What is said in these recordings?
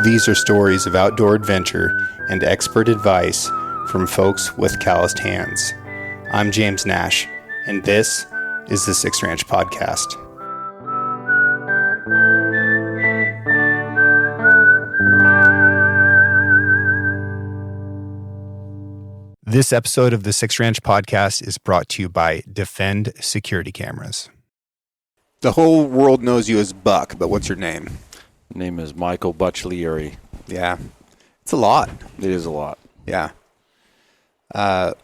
These are stories of outdoor adventure and expert advice from folks with calloused hands. I'm James Nash, and this is the Six Ranch Podcast. This episode of the Six Ranch Podcast is brought to you by Defend Security Cameras. The whole world knows you as Buck, but what's your name? Name is Michael Baccellieri. Yeah, it's a lot. It is a lot. Yeah.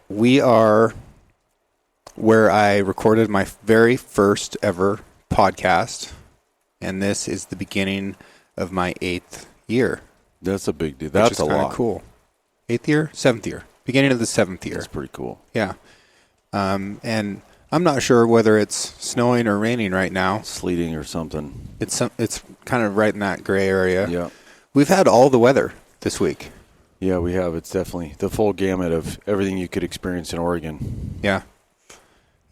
We are where I recorded my very first ever podcast, and this is the beginning of my 8th year. That's a big deal. That's a lot. Cool. 8th year? 7th year. Beginning of the 7th year. That's pretty cool. Yeah. And I'm not sure whether it's snowing or raining right now. Sleeting or something. It's kind of right in that gray area. Yeah. We've had all the weather this week. Yeah, we have. It's definitely the full gamut of everything you could experience in Oregon. Yeah.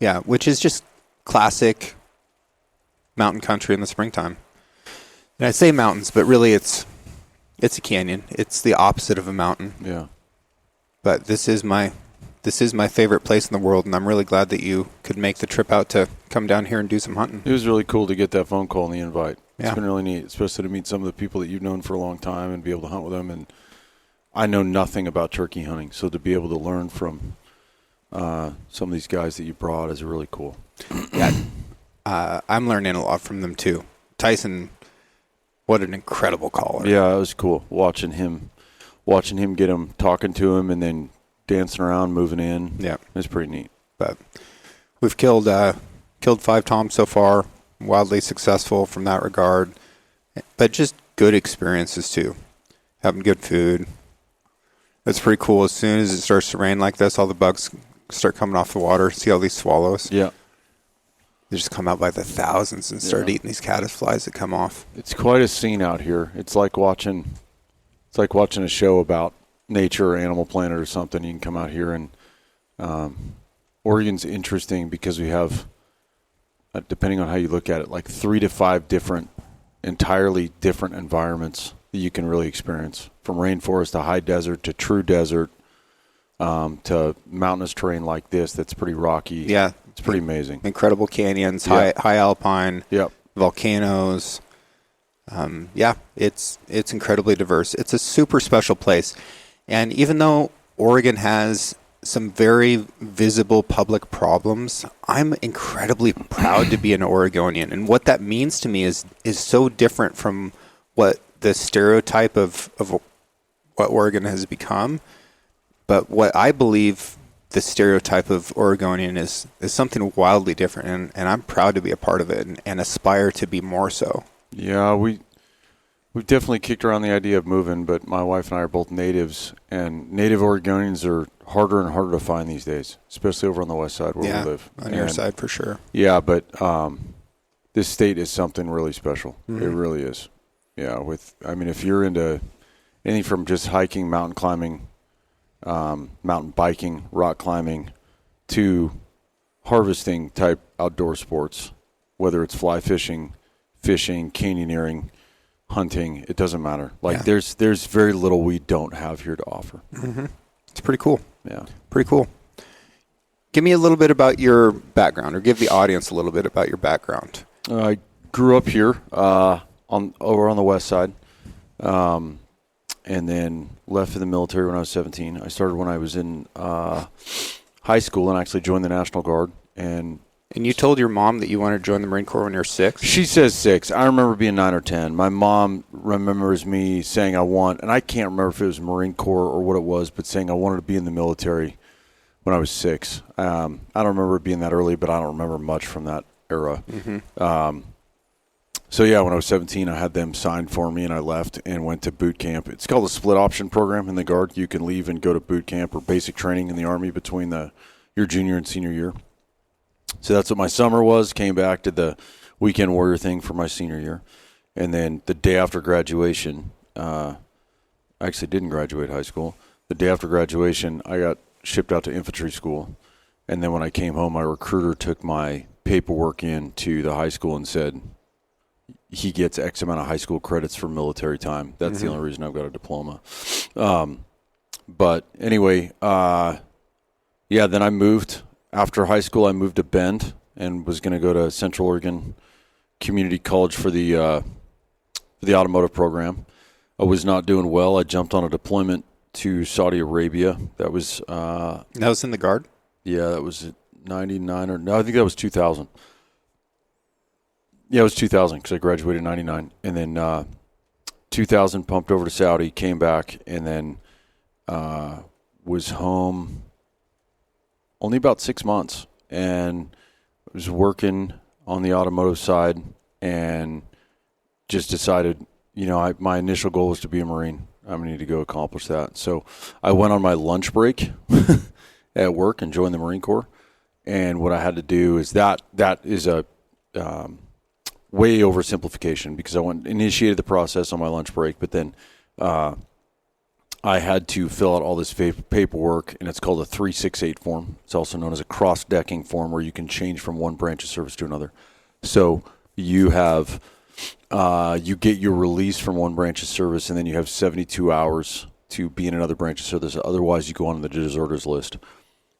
Yeah, which is just classic mountain country in the springtime. And I say mountains, but really it's a canyon. It's the opposite of a mountain. Yeah. But this is my favorite place in the world, and I'm really glad that you could make the trip out to come down here and do some hunting. It was really cool to get that phone call and the invite. Yeah. It's been really neat, especially to meet some of the people that you've known for a long time and be able to hunt with them. And I know nothing about turkey hunting, so to be able to learn from some of these guys that you brought is really cool. Yeah, I'm learning a lot from them too. Tyson, what an incredible caller. Yeah, it was cool watching him get him, talking to him, and then dancing around, moving in. Yeah, it was pretty neat. But we've killed 5 toms so far, wildly successful from that regard. But just good experiences too, having good food. It's pretty cool. As soon as it starts to rain like this, all the bugs start coming off the water. See all these swallows? Yeah. They just come out by the thousands and start eating these caddisflies that come off. It's quite a scene out here. It's like watching a show about nature or Animal Planet or something. You can come out here and Oregon's interesting because we have, depending on how you look at it, like 3 to 5 entirely different environments that you can really experience, from rainforest to high desert to true desert to mountainous terrain like this that's pretty rocky. Yeah. It's pretty amazing. Incredible canyons, high alpine, volcanoes. It's incredibly diverse. It's a super special place. And even though Oregon has some very visible public problems, I'm incredibly proud to be an Oregonian. And what that means to me is so different from what the stereotype of what Oregon has become. But what I believe the stereotype of Oregonian is something wildly different. And I'm proud to be a part of it and aspire to be more so. Yeah, we've definitely kicked around the idea of moving, but my wife and I are both natives, and native Oregonians are harder and harder to find these days, especially over on the west side where we live. On your side for sure. Yeah, but this state is something really special. Mm-hmm. It really is. Yeah, if you're into anything from just hiking, mountain climbing, mountain biking, rock climbing, to harvesting type outdoor sports, whether it's fly fishing, canyoneering, hunting, it doesn't matter. There's very little we don't have here to offer. Mm-hmm. It's pretty cool. Yeah. Pretty cool. Give me a little bit about your background, or give the audience a little bit about your background. I grew up here over on the west side, and then left for the military when I was 17. I started when I was in high school and actually joined the National Guard. And you told your mom that you wanted to join the Marine Corps when you were 6? She says 6. I remember being 9 or 10. My mom remembers me saying and I can't remember if it was Marine Corps or what it was, but saying I wanted to be in the military when I was 6. I don't remember it being that early, but I don't remember much from that era. Mm-hmm. So, when I was 17, I had them signed for me, and I left and went to boot camp. It's called a split option program in the Guard. You can leave and go to boot camp or basic training in the Army between your junior and senior year. So that's what my summer was. Came back to the weekend warrior thing for my senior year. And then the day after graduation, I actually didn't graduate high school. The day after graduation, I got shipped out to infantry school. And then when I came home, my recruiter took my paperwork in to the high school and said, he gets X amount of high school credits for military time. That's the only reason I've got a diploma. But anyway, then I moved. After high school, I moved to Bend and was going to go to Central Oregon Community College for the automotive program. I was not doing well. I jumped on a deployment to Saudi Arabia. That was in the Guard? Yeah, that was 99 or no, I think that was 2000. Yeah, it was 2000 because I graduated in 99. And then 2000 pumped over to Saudi, came back, and then was home only about 6 months and was working on the automotive side and just decided, my initial goal was to be a Marine. I'm going to need to go accomplish that. So I went on my lunch break at work and joined the Marine Corps. And what I had to do is that is a way oversimplification because I initiated the process on my lunch break, but then I had to fill out all this paperwork, and it's called a 368 form. It's also known as a cross-decking form where you can change from one branch of service to another. So you have you get your release from one branch of service, and then you have 72 hours to be in another branch of service. Otherwise, you go on the deserters list.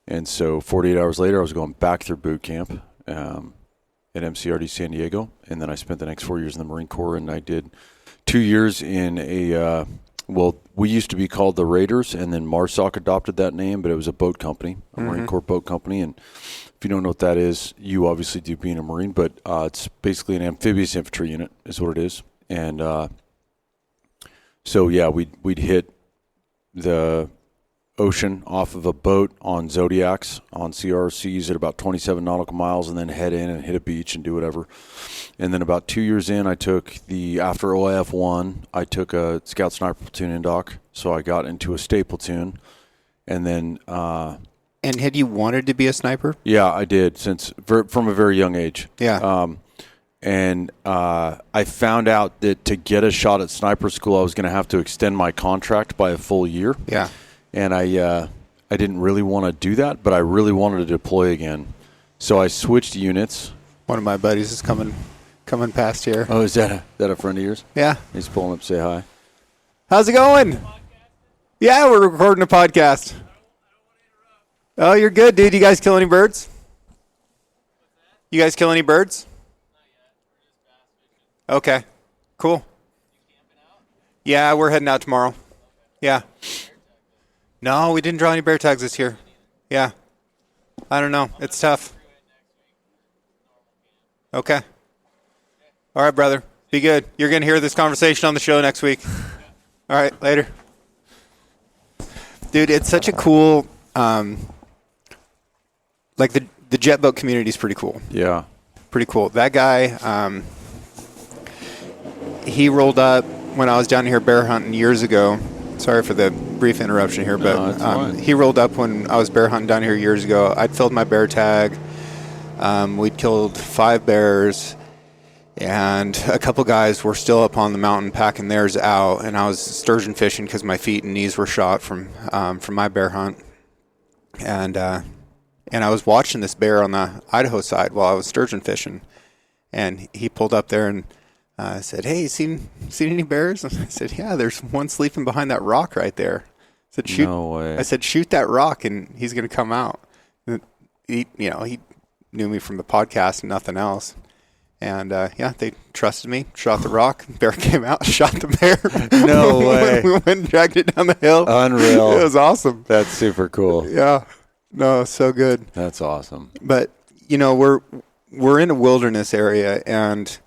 And so 48 hours later, I was going back through boot camp at MCRD San Diego, and then I spent the next 4 years in the Marine Corps, and I did 2 years in a we used to be called the Raiders, and then MARSOC adopted that name, but it was a boat company, a Marine Corps boat company. And if you don't know what that is, you obviously do being a Marine, but it's basically an amphibious infantry unit is what it is. And we'd hit the ocean off of a boat on Zodiacs on CRCs at about 27 nautical miles and then head in and hit a beach and do whatever. And then about 2 years in, after OIF 1, I took a Scout Sniper Platoon indoc. So I got into a state platoon. And then... and had you wanted to be a sniper? Yeah, I did from a very young age. Yeah. I found out that to get a shot at sniper school, I was going to have to extend my contract by a full year. Yeah. And I didn't really want to do that, but I really wanted to deploy again. So I switched units. One of my buddies is coming past here. Oh, is that a friend of yours? Yeah. He's pulling up to say hi. How's it going? Yeah, we're recording a podcast. Oh, you're good, dude. You guys kill any birds? You guys kill any birds? Okay. Cool. Yeah, we're heading out tomorrow. Yeah. No, we didn't draw any bear tags this year. Yeah. I don't know. It's tough. Okay. All right, brother. Be good. You're going to hear this conversation on the show next week. All right, later. Dude, it's such a cool, the jet boat community is pretty cool. Yeah. Pretty cool. That guy, he rolled up when I was down here bear hunting years ago. Sorry for the brief interruption here, but he rolled up when I was bear hunting down here years ago. I'd filled my bear tag. We'd killed 5 bears, and a couple guys were still up on the mountain packing theirs out, and I was sturgeon fishing because my feet and knees were shot from my bear hunt. And I was watching this bear on the Idaho side while I was sturgeon fishing, and he pulled up there and I said, "Hey, seen any bears?" I said, "Yeah, there's one sleeping behind that rock right there." I said, "Shoot!" No way. I said, "Shoot that rock, and he's going to come out." He knew me from the podcast and nothing else. And they trusted me. Shot the rock. Bear came out. Shot the bear. No way. We went and dragged it down the hill. Unreal. It was awesome. That's super cool. Yeah. No, so good. That's awesome. But we're in a wilderness area, and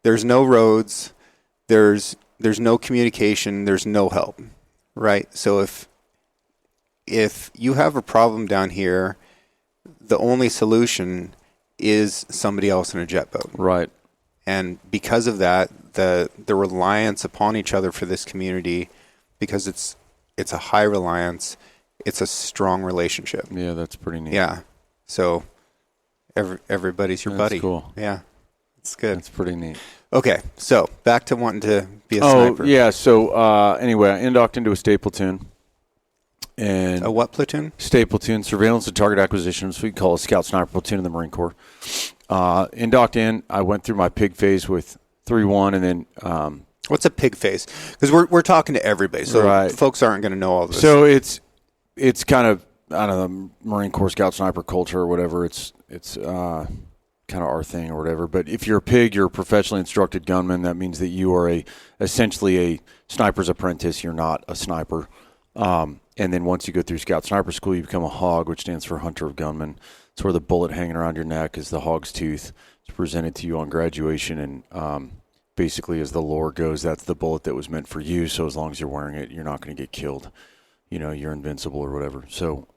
there's no roads, there's no communication, there's no help, right? So if you have a problem down here, the only solution is somebody else in a jet boat. Right. And because of that, the reliance upon each other for this community, because it's a high reliance, it's a strong relationship. Yeah, that's pretty neat. Yeah. So everybody's your buddy. That's cool. Yeah. It's good. That's pretty neat. Okay, so back to wanting to be a sniper. Oh, yeah. So anyway, I indocked into a state platoon. And a what platoon? State platoon, surveillance and target acquisition, so we call it Scout Sniper Platoon in the Marine Corps. Indocked in, I went through my pig phase with 3-1, and then what's a pig face? Because we're talking to everybody, so Right. folks aren't going to know all this. So it's kind of, I don't know, Marine Corps Scout Sniper culture or whatever. It's kind of our thing or whatever. But if you're a pig, you're a professionally instructed gunman. That means that you are essentially a sniper's apprentice. You're not a sniper. And then once you go through Scout Sniper School, you become a hog, which stands for Hunter of Gunmen. It's where the bullet hanging around your neck is the hog's tooth. It's presented to you on graduation, and basically, as the lore goes, that's the bullet that was meant for you. So as long as you're wearing it, you're not going to get killed. You're invincible or whatever. So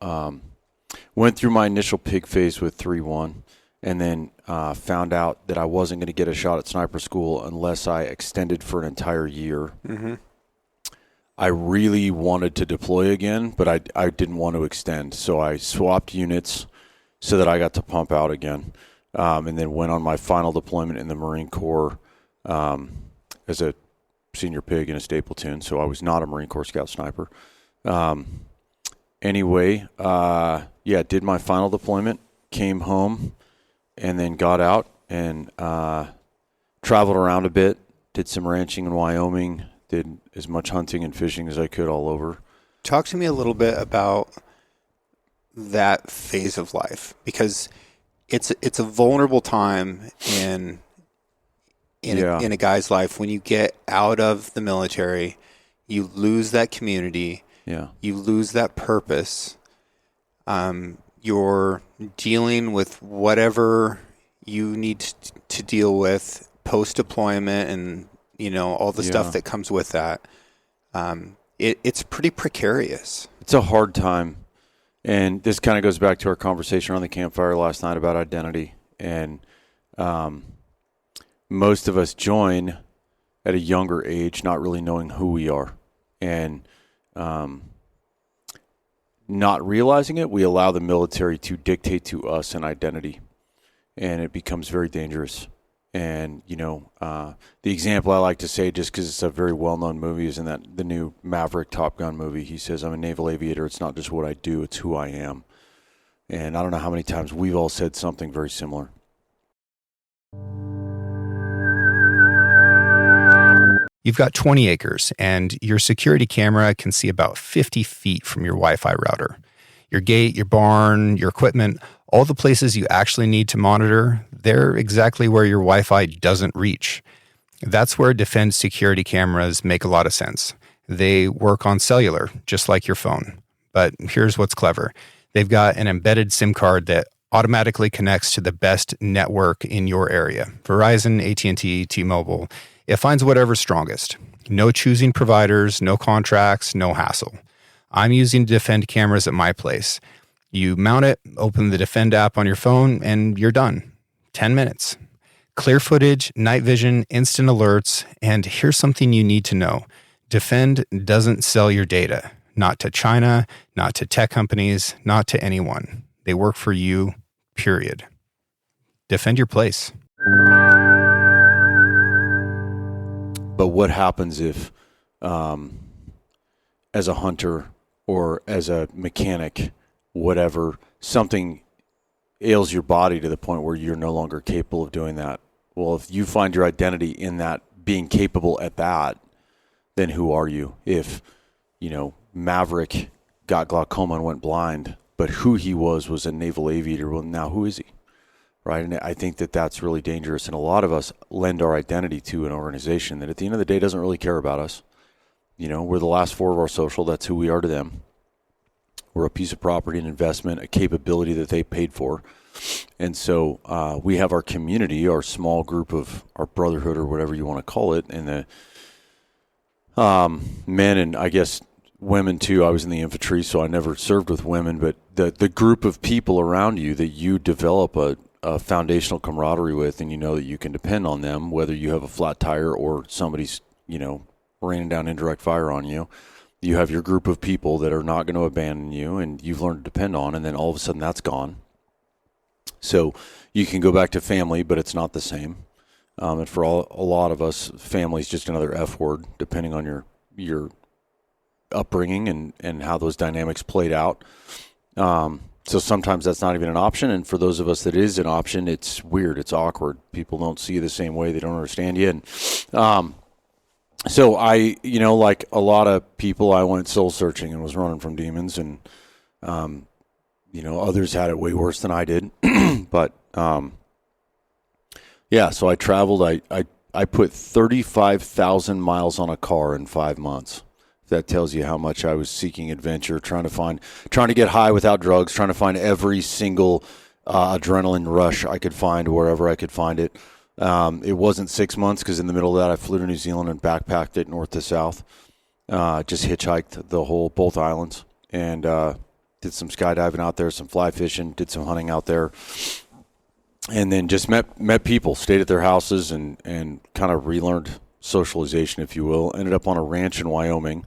went through my initial pig phase with 3-1, and then found out that I wasn't going to get a shot at sniper school unless I extended for an entire year. Mm-hmm. I really wanted to deploy again, but I didn't want to extend. So I swapped units so that I got to pump out again, and then went on my final deployment in the Marine Corps as a senior pig in a state platoon. So I was not a Marine Corps Scout Sniper. Anyway, did my final deployment, came home, and then got out and traveled around a bit, did some ranching in Wyoming, did as much hunting and fishing as I could all over. Talk to me a little bit about that phase of life, because it's a vulnerable time in a guy's life. When you get out of the military, you lose that community. Yeah. You lose that purpose. You're dealing with whatever you need to deal with post-deployment and, all the stuff that comes with that. It's pretty precarious. It's a hard time. And this kind of goes back to our conversation around the campfire last night about identity. And most of us join at a younger age, not really knowing who we are. And not realizing it, we allow the military to dictate to us an identity, and it becomes very dangerous. And, the example I like to say, just because it's a very well-known movie, is in the new Maverick Top Gun movie. He says, I'm a naval aviator. It's not just what I do, it's who I am. And I don't know how many times we've all said something very similar. You've got 20 acres, and your security camera can see about 50 feet from your Wi-Fi router. Your gate, your barn, your equipment, all the places you actually need to monitor, they're exactly where your Wi-Fi doesn't reach. That's where Defend security cameras make a lot of sense. They work on cellular, just like your phone. But here's what's clever. They've got an embedded SIM card that automatically connects to the best network in your area. Verizon, AT&T, T-Mobile. It finds whatever's strongest. No choosing providers, no contracts, no hassle. I'm using Defend cameras at my place. You mount it, open the Defend app on your phone, and you're done. 10 minutes. Clear footage, night vision, instant alerts, and here's something you need to know. Defend doesn't sell your data. Not to China, not to tech companies, not to anyone. They work for you, period. Defend your place. But what happens if, as a hunter or as a mechanic, whatever, something ails your body to the point where you're no longer capable of doing that? Well, if you find your identity in that being capable at that, then who are you? If, Maverick got glaucoma and went blind, but who he was a naval aviator, well, now who is he? Right. And I think that that's really dangerous. And a lot of us lend our identity to an organization that at the end of the day doesn't really care about us. We're the last four of our social. That's who we are to them. We're a piece of property, an investment, a capability that they paid for. And so we have our community, our small group of our brotherhood or whatever you want to call it. And the men and I guess women too. I was in the infantry, so I never served with women. But the group of people around you that you develop a foundational camaraderie with, and that you can depend on them, whether you have a flat tire or somebody's, raining down indirect fire on you. You have your group of people that are not going to abandon you and you've learned to depend on, and then all of a sudden that's gone. So you can go back to family, but it's not the same. And for a lot of us, family is just another F word, depending on your upbringing and how those dynamics played out. So sometimes that's not even an option, and for those of us that is an option, it's weird, it's awkward. People don't see you the same way, they don't understand you. And so I, like a lot of people, I went soul searching and was running from demons, and others had it way worse than I did. But so I traveled. I put 35,000 miles on a car in 5 months. That tells you how much I was seeking adventure, trying to get high without drugs, trying to find every single adrenaline rush I could find wherever I could find it. It wasn't 6 months because in the middle of that I flew to New Zealand and backpacked it north to south. Just hitchhiked both islands, and did some skydiving out there, some fly fishing, did some hunting out there, and then just met people, stayed at their houses, and kind of relearned socialization, if you will. Ended up on a ranch in Wyoming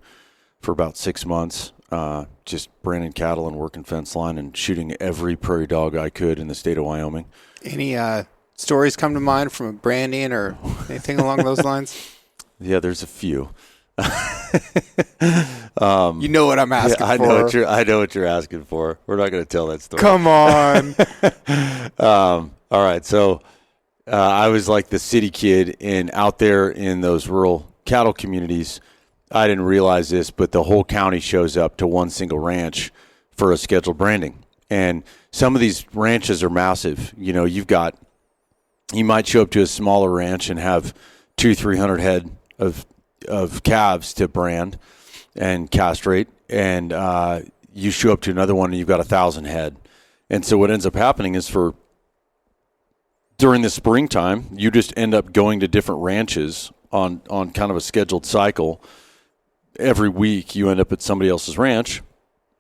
for about 6 months, just branding cattle and working fence line and shooting every prairie dog I could in the state of Wyoming. Any stories come to mind from a branding or anything along those lines? Yeah, there's a few. You know what I'm asking I for. I know what you're asking for. We're not going to tell that story. Come on. All right, so I was like the city kid, and out there in those rural cattle communities, I didn't realize this, but the whole county shows up to one single ranch for a scheduled branding. And some of these ranches are massive. You might show up to a smaller ranch and have 200-300 head of calves to brand and castrate, and you show up to another one and you've got 1,000 head. And so what ends up happening is during the springtime, you just end up going to different ranches on kind of a scheduled cycle. Every week you end up at somebody else's ranch,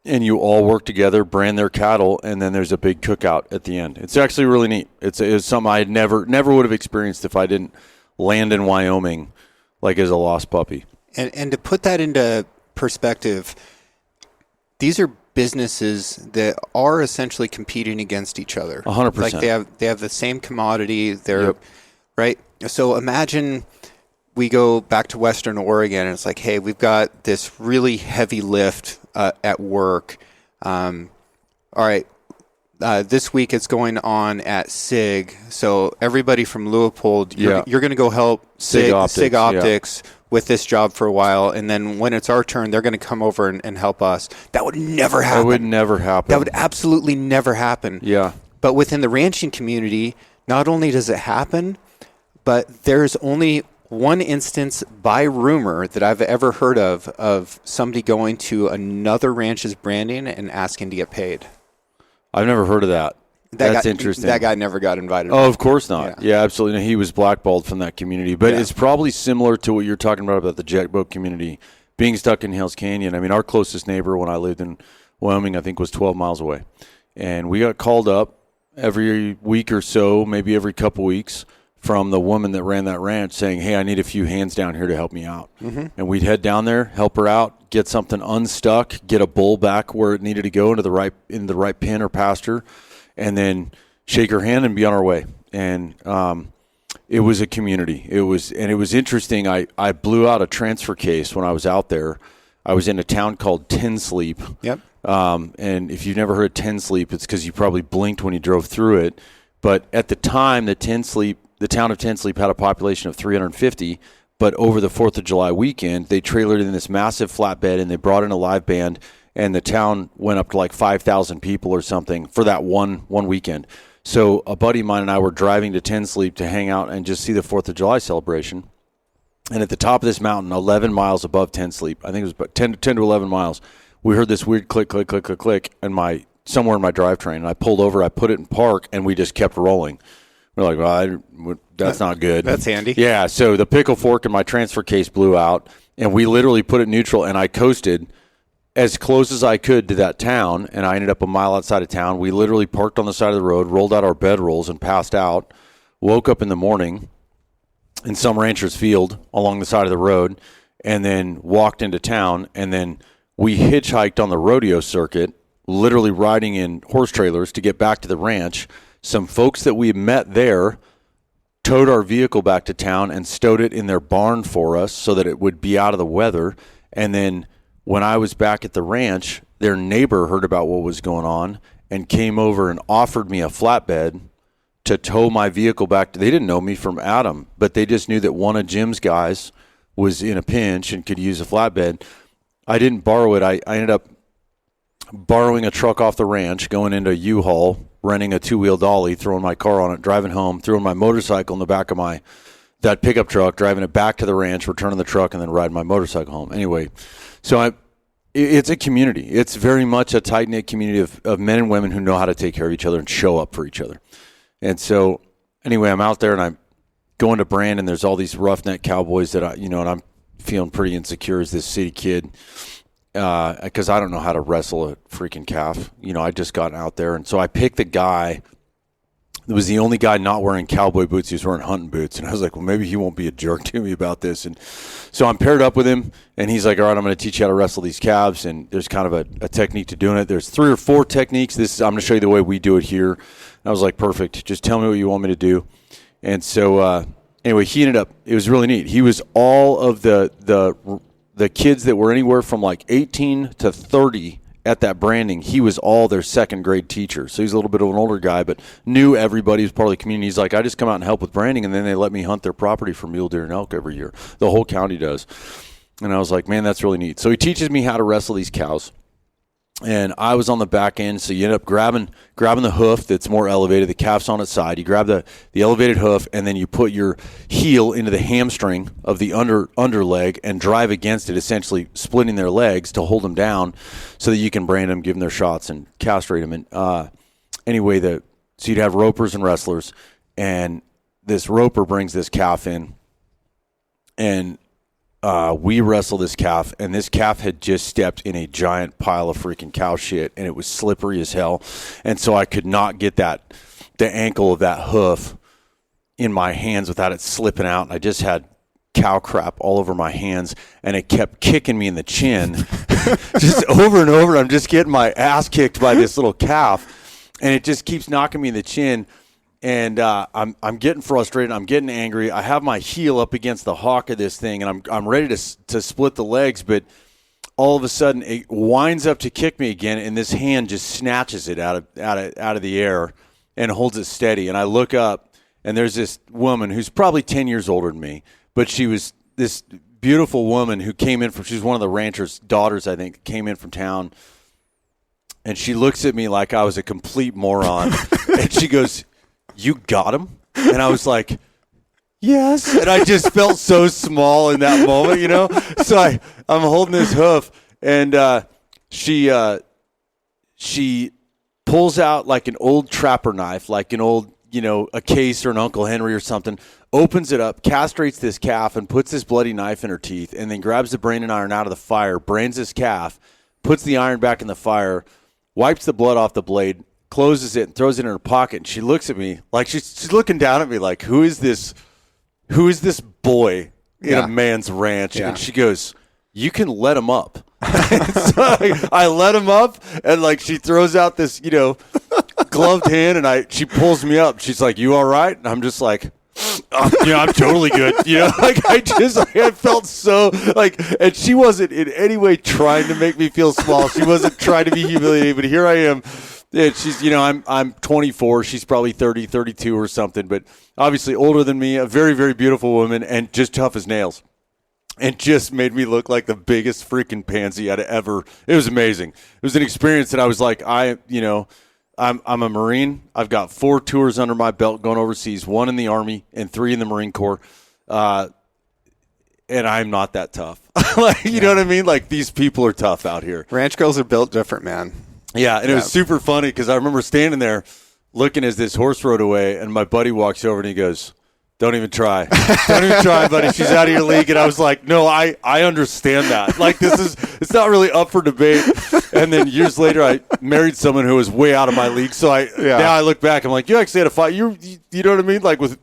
and you all work together, brand their cattle, and then there's a big cookout at the end. It's actually really neat. It's something I never would have experienced if I didn't land in Wyoming like as a lost puppy. And to put that into perspective, these are businesses that are essentially competing against each other. 100%. Like they have the same commodity. They're right. So imagine we go back to Western Oregon, and it's like, hey, we've got this really heavy lift at work. All right. This week it's going on at SIG. So everybody from Leopold, you're going to go help SIG Optics with this job for a while. And then when it's our turn, they're going to come over and help us. That would never happen. That would never happen. That would absolutely never happen. Yeah. But within the ranching community, not only does it happen, but there's only one instance by rumor that I've ever heard of somebody going to another ranch's branding and asking to get paid. I've never heard of that. That's interesting. That guy never got invited. Oh, of course not. Yeah, absolutely. No, he was blackballed from that community. But it's probably similar to what you're talking about the jet boat community. Being stuck in Hell's Canyon, I mean, our closest neighbor when I lived in Wyoming, I think, was 12 miles away. And we got called up every week or so, maybe every couple weeks, from the woman that ran that ranch saying, hey, I need a few hands down here to help me out. Mm-hmm. And we'd head down there, help her out, get something unstuck, get a bull back where it needed to go into the right pen or pasture, and then shake her hand and be on our way. And it was a community. It was interesting. I blew out a transfer case when I was out there. I was in a town called Ten Sleep. Yep. And if you've never heard of Ten Sleep, it's because you probably blinked when you drove through it. But at the time, the town of Ten Sleep had a population of 350, but over the 4th of July weekend, they trailered in this massive flatbed, and they brought in a live band, and the town went up to like 5,000 people or something for that one weekend. So a buddy of mine and I were driving to Ten Sleep to hang out and just see the 4th of July celebration. And at the top of this mountain, 11 miles above Ten Sleep, I think it was about 10 to 11 miles, we heard this weird click, click, click, click, click, and somewhere in my drivetrain. And I pulled over, I put it in park, and we just kept rolling. We're like, well, that's not good. That's handy. Yeah, so the pickle fork in my transfer case blew out, and we literally put it neutral, and I coasted as close as I could to that town, and I ended up a mile outside of town. We literally parked on the side of the road, rolled out our bedrolls, and passed out, woke up in the morning in some rancher's field along the side of the road, and then walked into town, and then we hitchhiked on the rodeo circuit, literally riding in horse trailers to get back to the ranch. Some folks that we met there towed our vehicle back to town and stowed it in their barn for us so that it would be out of the weather. And then when I was back at the ranch, their neighbor heard about what was going on and came over and offered me a flatbed to tow my vehicle back. They didn't know me from Adam, but they just knew that one of Jim's guys was in a pinch and could use a flatbed. I didn't borrow it. I ended up borrowing a truck off the ranch, going into a U-Haul, renting a two-wheel dolly, throwing my car on it, driving home, throwing my motorcycle in the back of that pickup truck, driving it back to the ranch, returning the truck, and then riding my motorcycle home. Anyway, so it's a community. It's very much a tight-knit community of men and women who know how to take care of each other and show up for each other. And so anyway, I'm out there and I'm going to Brandon. There's all these roughneck cowboys that and I'm feeling pretty insecure as this city kid because I don't know how to wrestle a freaking calf. I just got out there. And so I picked the guy that was the only guy not wearing cowboy boots. He was wearing hunting boots. And I was like, well, maybe he won't be a jerk to me about this. And so I'm paired up with him, and he's like, all right, I'm going to teach you how to wrestle these calves. And there's kind of a technique to doing it. There's 3 or 4 techniques. I'm going to show you the way we do it here. And I was like, perfect. Just tell me what you want me to do. And so anyway, it was really neat. He was all of the kids that were anywhere from like 18 to 30 at that branding. He was all their second grade teacher. So he's a little bit of an older guy, but knew everybody, was part of the community. He's like, I just come out and help with branding, and then they let me hunt their property for mule deer and elk every year. The whole county does. And I was like, man, that's really neat. So he teaches me how to wrestle these cows. And I was on the back end, so you end up grabbing the hoof that's more elevated. The calf's on its side. You grab the elevated hoof, and then you put your heel into the hamstring of the under leg and drive against it, essentially splitting their legs to hold them down so that you can brand them, give them their shots, and castrate them. And anyway, so you'd have ropers and wrestlers, and this roper brings this calf in, and we wrestle this calf, and this calf had just stepped in a giant pile of freaking cow shit, and it was slippery as hell. And so I could not get the ankle of that hoof in my hands without it slipping out. And I just had cow crap all over my hands, and it kept kicking me in the chin just over and over. I'm just getting my ass kicked by this little calf, and it just keeps knocking me in the chin. And I'm getting frustrated. I'm getting angry. I have my heel up against the hock of this thing, and I'm ready to split the legs. But all of a sudden, it winds up to kick me again, and this hand just snatches it out of the air and holds it steady. And I look up, and there's this woman who's probably 10 years older than me, but she was this beautiful woman who came in she was one of the rancher's daughters, I think, came in from town. And she looks at me like I was a complete moron, and she goes, "You got him?" And I was like, yes. And I just felt so small in that moment, So I'm holding this hoof, and she pulls out like an old trapper knife, like an old, a Case or an Uncle Henry or something, opens it up, castrates this calf, and puts this bloody knife in her teeth, and then grabs the branding iron out of the fire, brands this calf, puts the iron back in the fire, wipes the blood off the blade, closes it, and throws it in her pocket. And she looks at me like she's looking down at me like, who is this boy in a man's ranch? Yeah. And she goes, "You can let him up." So I let him up, and like she throws out this gloved hand, and she pulls me up. She's like, "You all right?" And I'm just like, I'm totally good. I felt so like, and she wasn't in any way trying to make me feel small. She wasn't trying to be humiliated, but here I am. And she's, I'm 24. She's probably 30, 32 or something, but obviously older than me, a very, very beautiful woman, and just tough as nails. And just made me look like the biggest freaking pansy I'd ever. It was amazing. It was an experience that I was like, I'm a Marine. I've got 4 tours under my belt going overseas, 1 in the Army and 3 in the Marine Corps. And I'm not that tough. You know what I mean? Like, these people are tough out here. Ranch girls are built different, man. Yeah, and it was super funny because I remember standing there looking as this horse rode away, and my buddy walks over and he goes, "Don't even try. Don't even try, buddy. She's out of your league." And I was like, no, I understand that. Like, it's not really up for debate. And then years later, I married someone who was way out of my league. So now I look back, I'm like, you actually had a fight. You know what I mean? Like, with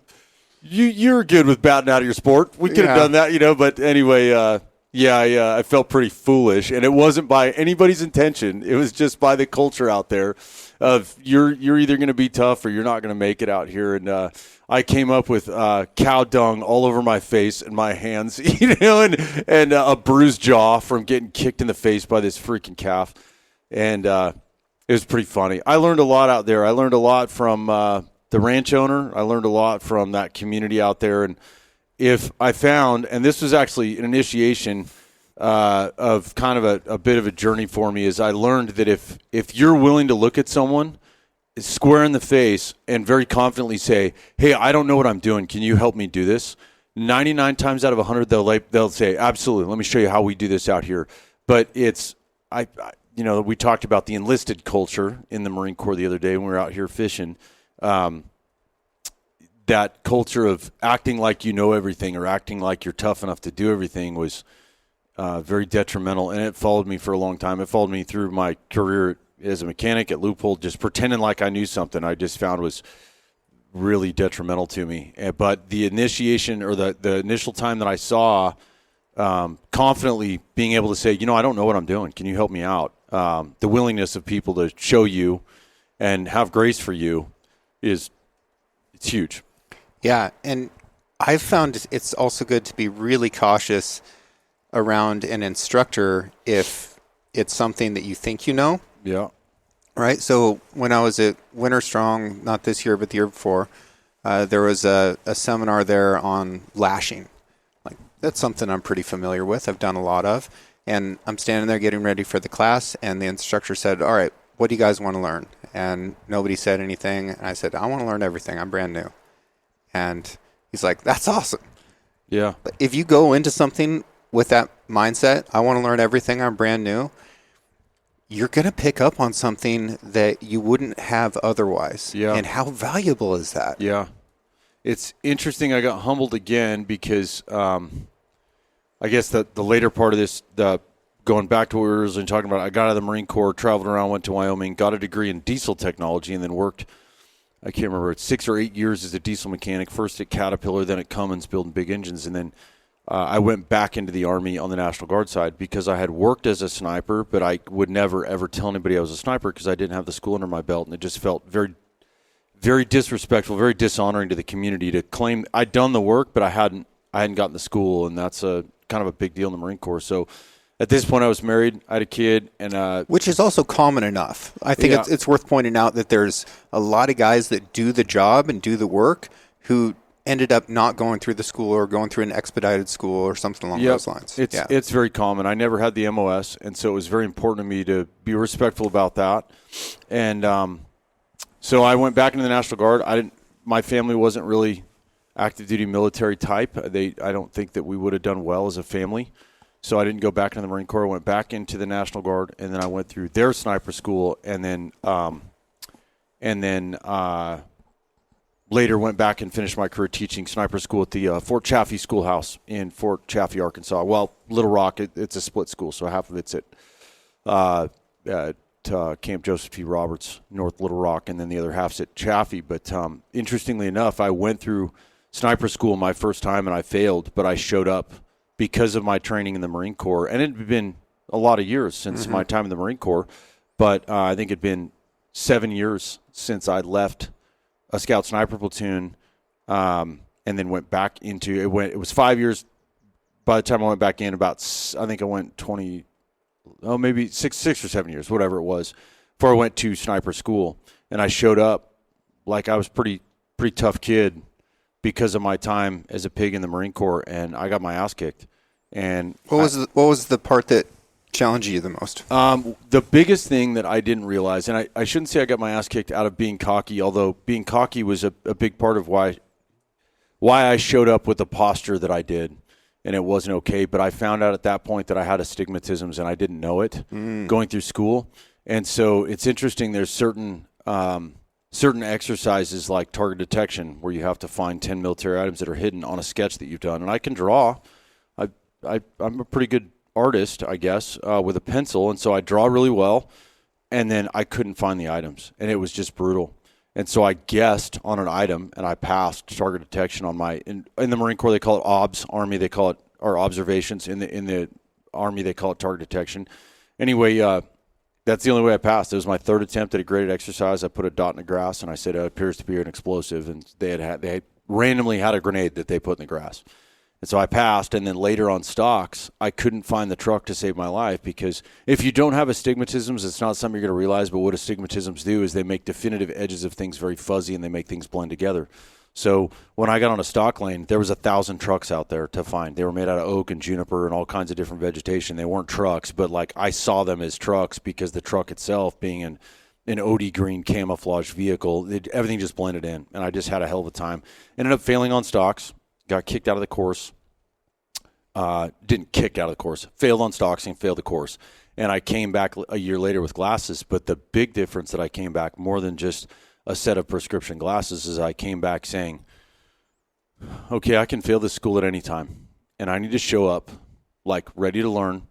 you're good with batting out of your sport. We could have done that, But anyway, I felt pretty foolish, and it wasn't by anybody's intention. It was just by the culture out there of you're either going to be tough or you're not going to make it out here. And I came up with cow dung all over my face and my hands, and a bruised jaw from getting kicked in the face by this freaking calf. And It was pretty funny. I learned a lot out there. I learned a lot from the ranch owner. I learned a lot from that community out there. And if I found, and this was actually an initiation of kind of a bit of a journey for me, is I learned that if you're willing to look at someone square in the face and very confidently say, hey, I don't know what I'm doing. Can you help me do this? 99 times out of 100, they'll say, absolutely. Let me show you how we do this out here. But it's, we talked about the enlisted culture in the Marine Corps the other day when we were out here fishing. That culture of acting like you know everything or acting like you're tough enough to do everything was very detrimental, and it followed me for a long time. It followed me through my career as a mechanic at Loophole. Just pretending like I knew something I just found was really detrimental to me. But the initiation or the initial time that I saw confidently being able to say, I don't know what I'm doing. Can you help me out? The willingness of people to show you and have grace for you it's huge. Yeah, and I've found it's also good to be really cautious around an instructor if it's something that you think you know. Yeah. Right. So when I was at Winter Strong, not this year, but the year before, there was a seminar there on lashing. Like, that's something I'm pretty familiar with. I've done a lot of. And I'm standing there getting ready for the class, and the instructor said, all right, what do you guys want to learn? And nobody said anything. And I said, I want to learn everything. I'm brand new. And he's like, that's awesome. Yeah. But if you go into something with that mindset, I want to learn everything. I'm brand new. You're going to pick up on something that you wouldn't have otherwise. Yeah. And how valuable is that? Yeah. It's interesting. I got humbled again because I guess the later part of this, going back to what we were originally talking about, I got out of the Marine Corps, traveled around, went to Wyoming, got a degree in diesel technology, and then worked, I can't remember, it's 6 or 8 years as a diesel mechanic, first at Caterpillar, then at Cummins, building big engines, and then I went back into the Army on the National Guard side because I had worked as a sniper, but I would never, ever tell anybody I was a sniper because I didn't have the school under my belt, and it just felt very, very disrespectful, very dishonoring to the community to claim I'd done the work, but I hadn't gotten the school, and that's a kind of a big deal in the Marine Corps. So at this point, I was married, I had a kid, and which is also common enough. I think it's worth pointing out that there's a lot of guys that do the job and do the work who ended up not going through the school or going through an expedited school or something along those lines. It's very common. I never had the MOS, and so it was very important to me to be respectful about that. And so I went back into the National Guard. My family wasn't really active duty military type. I don't think that we would have done well as a family. So I didn't go back into the Marine Corps. I went back into the National Guard, and then I went through their sniper school, and then later went back and finished my career teaching sniper school at the Fort Chaffee Schoolhouse in Fort Chaffee, Arkansas. Well, Little Rock, it's a split school, so half of it's at Camp Joseph T. Roberts, North Little Rock, and then the other half's at Chaffee. But interestingly enough, I went through sniper school my first time, and I failed, but I showed up because of my training in the Marine Corps. And it had been a lot of years since my time in the Marine Corps, but I think it had been 7 years since I left a scout sniper platoon, and then went back into it. It was 5 years by the time I went back in. I think I went maybe six or 7 years, whatever it was, before I went to sniper school. And I showed up like I was pretty tough kid because of my time as a pig in the Marine Corps, and I got my ass kicked. And what was the part that challenged you the most? The biggest thing that I didn't realize, and I shouldn't say I got my ass kicked out of being cocky, although being cocky was a big part of why I showed up with the posture that I did, and it wasn't okay. But I found out at that point that I had astigmatisms, and I didn't know it going through school. And so it's interesting. There's certain exercises like target detection where you have to find 10 military items that are hidden on a sketch that you've done. And I can draw. I'm a pretty good artist, I guess, with a pencil, and so I draw really well, and then I couldn't find the items, and it was just brutal. And so I guessed on an item, and I passed target detection on in the Marine Corps they call it OBS, Army they call it, or observations. In the Army they call it target detection. Anyway, that's the only way I passed. It was my third attempt at a graded exercise. I put a dot in the grass, and I said it appears to be an explosive, and they had randomly had a grenade that they put in the grass. And so I passed, and then later on stocks, I couldn't find the truck to save my life, because if you don't have astigmatisms, it's not something you're going to realize, but what astigmatisms do is they make definitive edges of things very fuzzy, and they make things blend together. So when I got on a stock lane, there was 1,000 trucks out there to find. They were made out of oak and juniper and all kinds of different vegetation. They weren't trucks, but like I saw them as trucks because the truck itself being an OD green camouflage vehicle, everything just blended in, and I just had a hell of a time. Ended up failing on stocks, got kicked out of the course. Didn't kick out of the course, failed on stocks and failed the course. And I came back a year later with glasses, but the big difference that I came back more than just a set of prescription glasses is I came back saying, okay, I can fail this school at any time, and I need to show up like ready to learn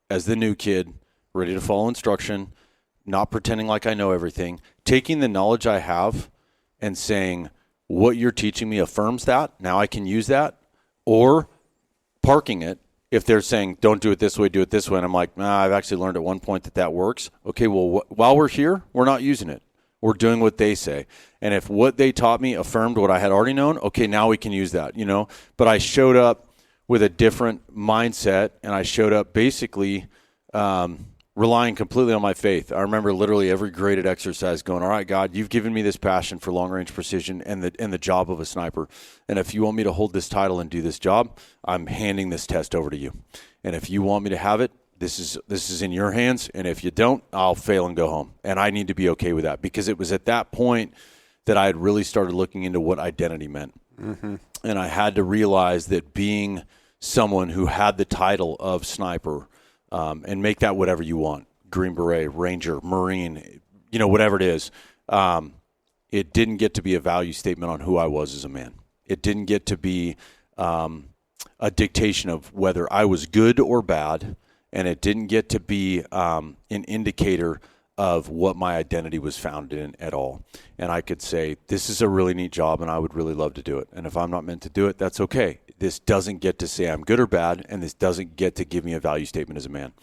as the new kid, ready to follow instruction, not pretending like I know everything, taking the knowledge I have and saying, what you're teaching me affirms that, now I can use that, or parking it. If they're saying, don't do it this way, do it this way, and I'm like, I've actually learned at one point that works. Okay, well, while we're here, we're not using it. We're doing what they say. And if what they taught me affirmed what I had already known, okay, now we can use that, But I showed up with a different mindset, and I showed up basically relying completely on my faith. I remember literally every graded exercise going, all right, God, you've given me this passion for long-range precision and the job of a sniper. And if you want me to hold this title and do this job, I'm handing this test over to you. And if you want me to have it, this is in your hands. And if you don't, I'll fail and go home. And I need to be okay with that, because it was at that point that I had really started looking into what identity meant. Mm-hmm. And I had to realize that being someone who had the title of sniper, and make that whatever you want, Green Beret, Ranger, Marine, whatever it is. It didn't get to be a value statement on who I was as a man. It didn't get to be a dictation of whether I was good or bad, and it didn't get to be an indicator of what my identity was founded in at all. And I could say, this is a really neat job, and I would really love to do it. And if I'm not meant to do it, that's okay. This doesn't get to say I'm good or bad, and this doesn't get to give me a value statement as a man.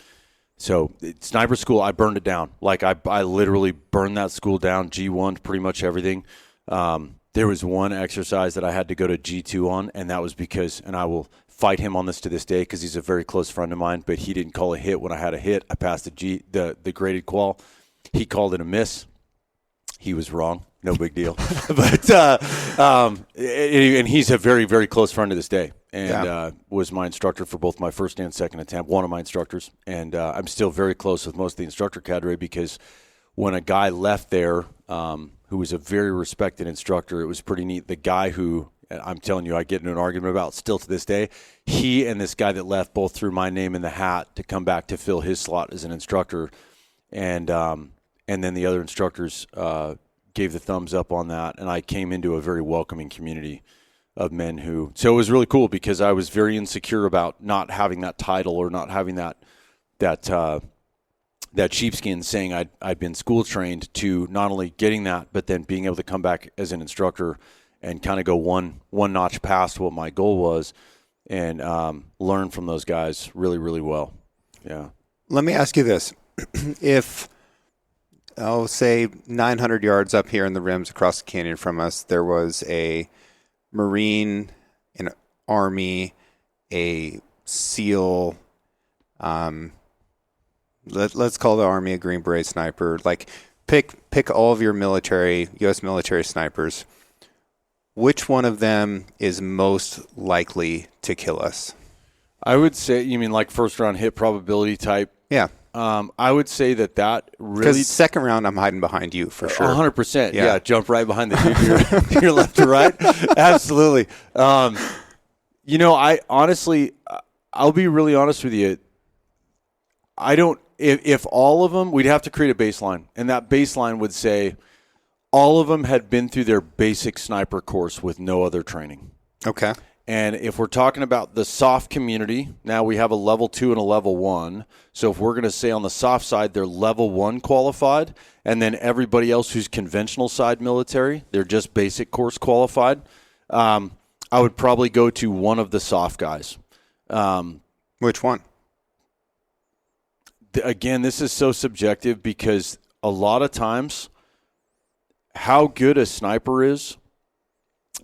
So sniper school, I burned it down. Like I literally burned that school down, G1, pretty much everything. There was one exercise that I had to go to G2 on, and that was because, and I will fight him on this to this day because he's a very close friend of mine, but he didn't call a hit when I had a hit. I passed the graded qual. He called it a miss. He was wrong. No big deal. But and he's a very, very close friend to this day, and was my instructor for both my first and second attempt, one of my instructors. And I'm still very close with most of the instructor cadre, because when a guy left there who was a very respected instructor, it was pretty neat. The guy who, I'm telling you, I get into an argument about still to this day, he and this guy that left both threw my name in the hat to come back to fill his slot as an instructor. And then the other instructors gave the thumbs up on that, and I came into a very welcoming community of men who. So it was really cool, because I was very insecure about not having that title or not having that sheepskin saying I'd been school trained, to not only getting that, but then being able to come back as an instructor and kind of go one notch past what my goal was, and learn from those guys really, really well. Yeah. Let me ask you this. If, say 900 yards up here in the rims across the canyon from us, there was a Marine, an Army, a SEAL, let's call the Army a Green Beret sniper. Like, pick all of your U.S. military snipers. Which one of them is most likely to kill us? I would say, you mean like first round hit probability type? Yeah. I would say that really... Because second round, I'm hiding behind you for sure. 100%. Yeah, jump right behind the dude to your left or right. Absolutely. I honestly, I'll be really honest with you. I don't... If all of them, we'd have to create a baseline. And that baseline would say all of them had been through their basic sniper course with no other training. Okay. And if we're talking about the soft community, now we have a level 2 and a level 1. So if we're going to say on the soft side, they're level 1 qualified, and then everybody else who's conventional side military, they're just basic course qualified, I would probably go to one of the soft guys. Which one? Again, this is so subjective, because a lot of times how good a sniper is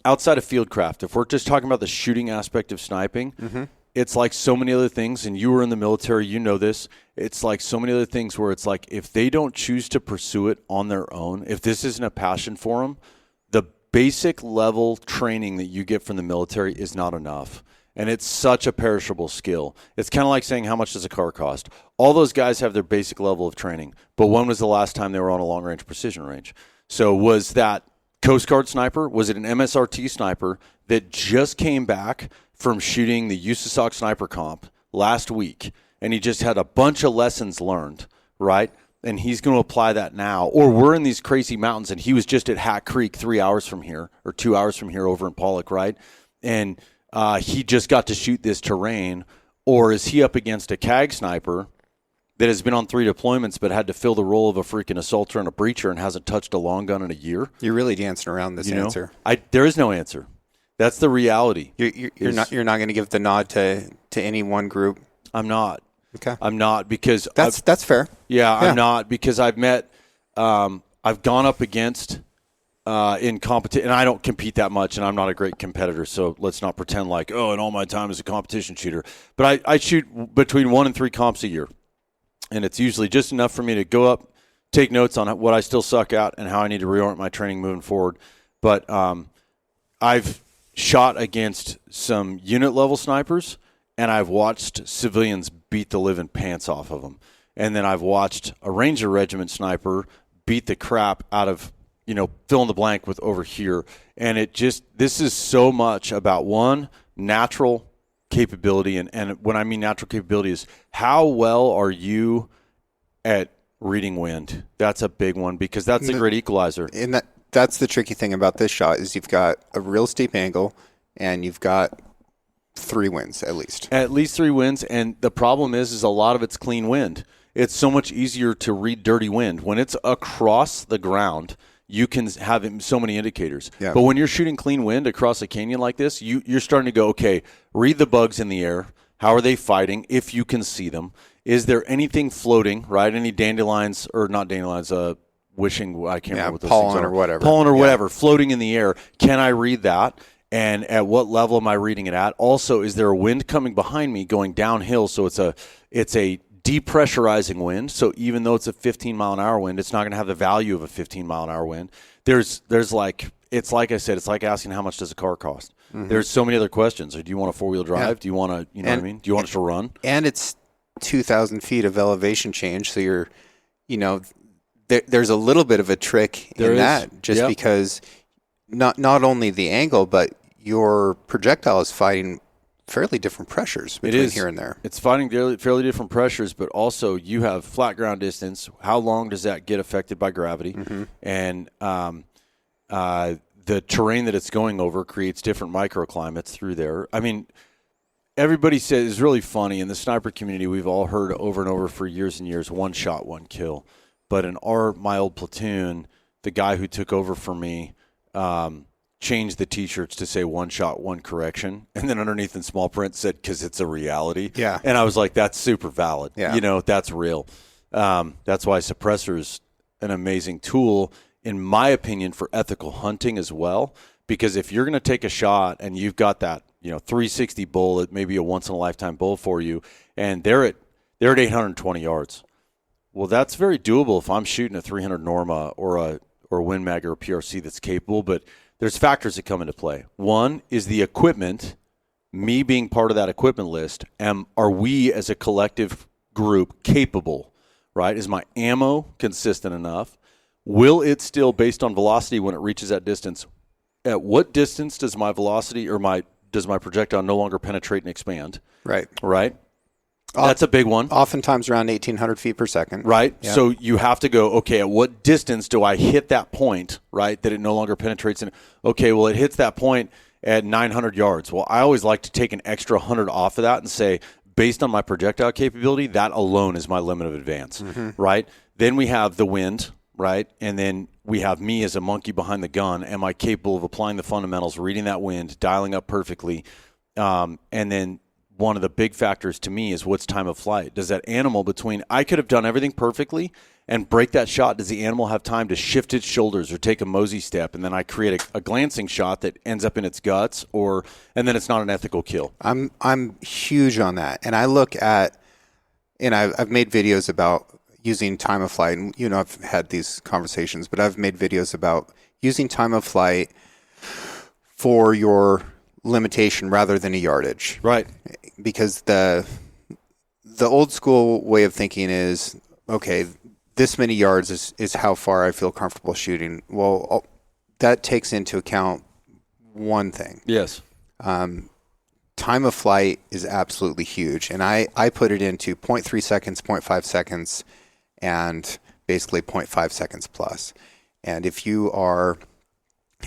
outside of fieldcraft, if we're just talking about the shooting aspect of sniping, it's like so many other things, and you were in the military, you know this. It's like so many other things where it's like if they don't choose to pursue it on their own, if this isn't a passion for them, the basic level training that you get from the military is not enough. And it's such a perishable skill. It's kind of like saying, how much does a car cost? All those guys have their basic level of training, but when was the last time they were on a long-range precision range? So was that Coast Guard sniper? Was it an MSRT sniper that just came back from shooting the USASOC sniper comp last week, and he just had a bunch of lessons learned, right? And he's going to apply that now. Or we're in these crazy mountains, and he was just at Hat Creek 3 hours from here, or 2 hours from here over in Pollock, right? And he just got to shoot this terrain. Or is he up against a CAG sniper that has been on 3 deployments but had to fill the role of a freaking assaulter and a breacher and hasn't touched a long gun in a year? You're really dancing around this answer. There is no answer. That's the reality. You're not going to give the nod to any one group. I'm not. Okay. I'm not because that's fair. Yeah, I'm not because I've met. I've gone up against in competition, and I don't compete that much, and I'm not a great competitor. So let's not pretend like in all my time as a competition shooter. But I shoot between 1 and 3 comps a year, and it's usually just enough for me to go up, take notes on what I still suck at, and how I need to reorient my training moving forward. But I've shot against some unit level snipers, and I've watched civilians beat the living pants off of them. And then I've watched a Ranger Regiment sniper beat the crap out of, fill in the blank with over here. And this is so much about one, natural capability. And when I mean natural capability is how well are you at reading wind? That's a big one because that's a great equalizer. And that's the tricky thing about this shot is you've got a real steep angle and you've got 3 winds at least. At least 3 winds, and the problem is a lot of it's clean wind. It's so much easier to read dirty wind. When it's across the ground, you can have so many indicators. Yeah. But when you're shooting clean wind across a canyon like this, you're starting to go, okay, read the bugs in the air. How are they fighting, if you can see them? Is there anything floating, right? Any dandelions, or not dandelions, wishing, I can't remember what those pollen things are. or whatever. Pollen or whatever, floating in the air. Can I read that? And at what level am I reading it at? Also, is there a wind coming behind me going downhill? So it's a depressurizing wind. So even though it's a 15-mile-an-hour wind, it's not going to have the value of a 15-mile-an-hour wind. It's like I said, it's like asking how much does a car cost. Mm-hmm. There's so many other questions. Do you want a 4-wheel drive? Yeah. Do you want to, what I mean? Do you want it to run? And it's 2,000 feet of elevation change. So you're, there's a little bit of a trick in that just because not only the angle, but your projectile is fighting fairly different pressures between here and there. It's fighting fairly different pressures, but also you have flat ground distance. How long does that get affected by gravity? Mm-hmm. And the terrain that it's going over creates different microclimates through there. I mean, everybody says it's really funny. In the sniper community, we've all heard over and over for years and years, 1 shot, 1 kill. But in my old platoon, the guy who took over for me changed the T-shirts to say 1 shot, 1 correction. And then underneath in small print said, because it's a reality. Yeah. And I was like, that's super valid. Yeah. That's real. That's why suppressor is an amazing tool, in my opinion, for ethical hunting as well. Because if you're going to take a shot and you've got that, 360 bullet, maybe a once-in-a-lifetime bull for you, and they're at 820 yards. Well, that's very doable if I'm shooting a 300 Norma or a Win Mag or a PRC that's capable, but there's factors that come into play. One is the equipment, me being part of that equipment list. Are we as a collective group capable, right? Is my ammo consistent enough? Will it still, based on velocity when it reaches that distance, at what distance does my velocity or does my projectile no longer penetrate and expand? Right. Right? That's a big one. Oftentimes around 1,800 feet per second. Right. Yeah. So you have to go, okay, at what distance do I hit that point, right, that it no longer penetrates? Okay, well, it hits that point at 900 yards. Well, I always like to take an extra 100 off of that and say, based on my projectile capability, that alone is my limit of advance, right? Then we have the wind, right? And then we have me as a monkey behind the gun. Am I capable of applying the fundamentals, reading that wind, dialing up perfectly, and then one of the big factors to me is what's time of flight. Does that animal I could have done everything perfectly and break that shot. Does the animal have time to shift its shoulders or take a mosey step, and then I create a glancing shot that ends up in its guts, and then it's not an ethical kill? I'm huge on that, and I look at, and I've made videos about using time of flight, and I've had these conversations, but I've made videos about using time of flight for your limitation rather than a yardage. Right. Because the old school way of thinking is, okay, this many yards is how far I feel comfortable shooting. Well, that takes into account one thing. Yes. Time of flight is absolutely huge. And I put it into 0.3 seconds, 0.5 seconds, and basically 0.5 seconds plus. And if you are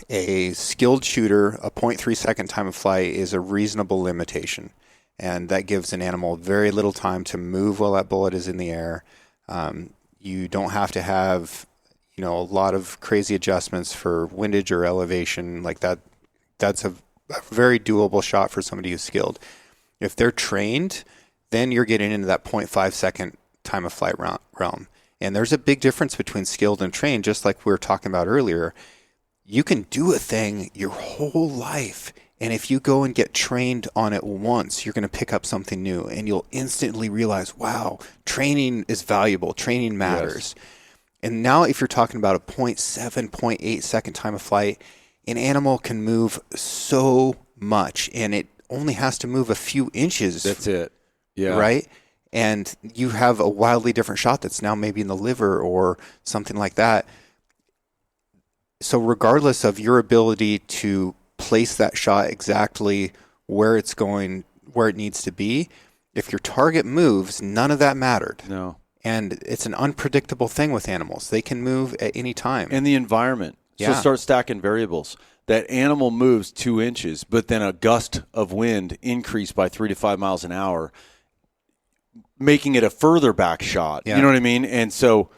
a skilled shooter, a 0.3 second time of flight is a reasonable limitation. And that gives an animal very little time to move while that bullet is in the air. You don't have to have, a lot of crazy adjustments for windage or elevation like that. That's a very doable shot for somebody who's skilled. If they're trained, then you're getting into that 0.5 second time of flight realm. And there's a big difference between skilled and trained, just like we were talking about earlier. You can do a thing your whole life, and if you go and get trained on it once, you're going to pick up something new, and you'll instantly realize, wow, training is valuable. Training matters. Yes. And now if you're talking about a 0.7, 0.8 second time of flight, an animal can move so much, and it only has to move a few inches. That's it. Yeah. Right? And you have a wildly different shot that's now maybe in the liver or something like that. So regardless of your ability to place that shot exactly where it's going, where it needs to be, if your target moves, none of that mattered. No. And it's an unpredictable thing with animals. They can move at any time. And the environment. So start stacking variables. That animal moves 2 inches, but then a gust of wind increased by 3 to 5 miles an hour, making it a further back shot. Yeah. You know what I mean? And so,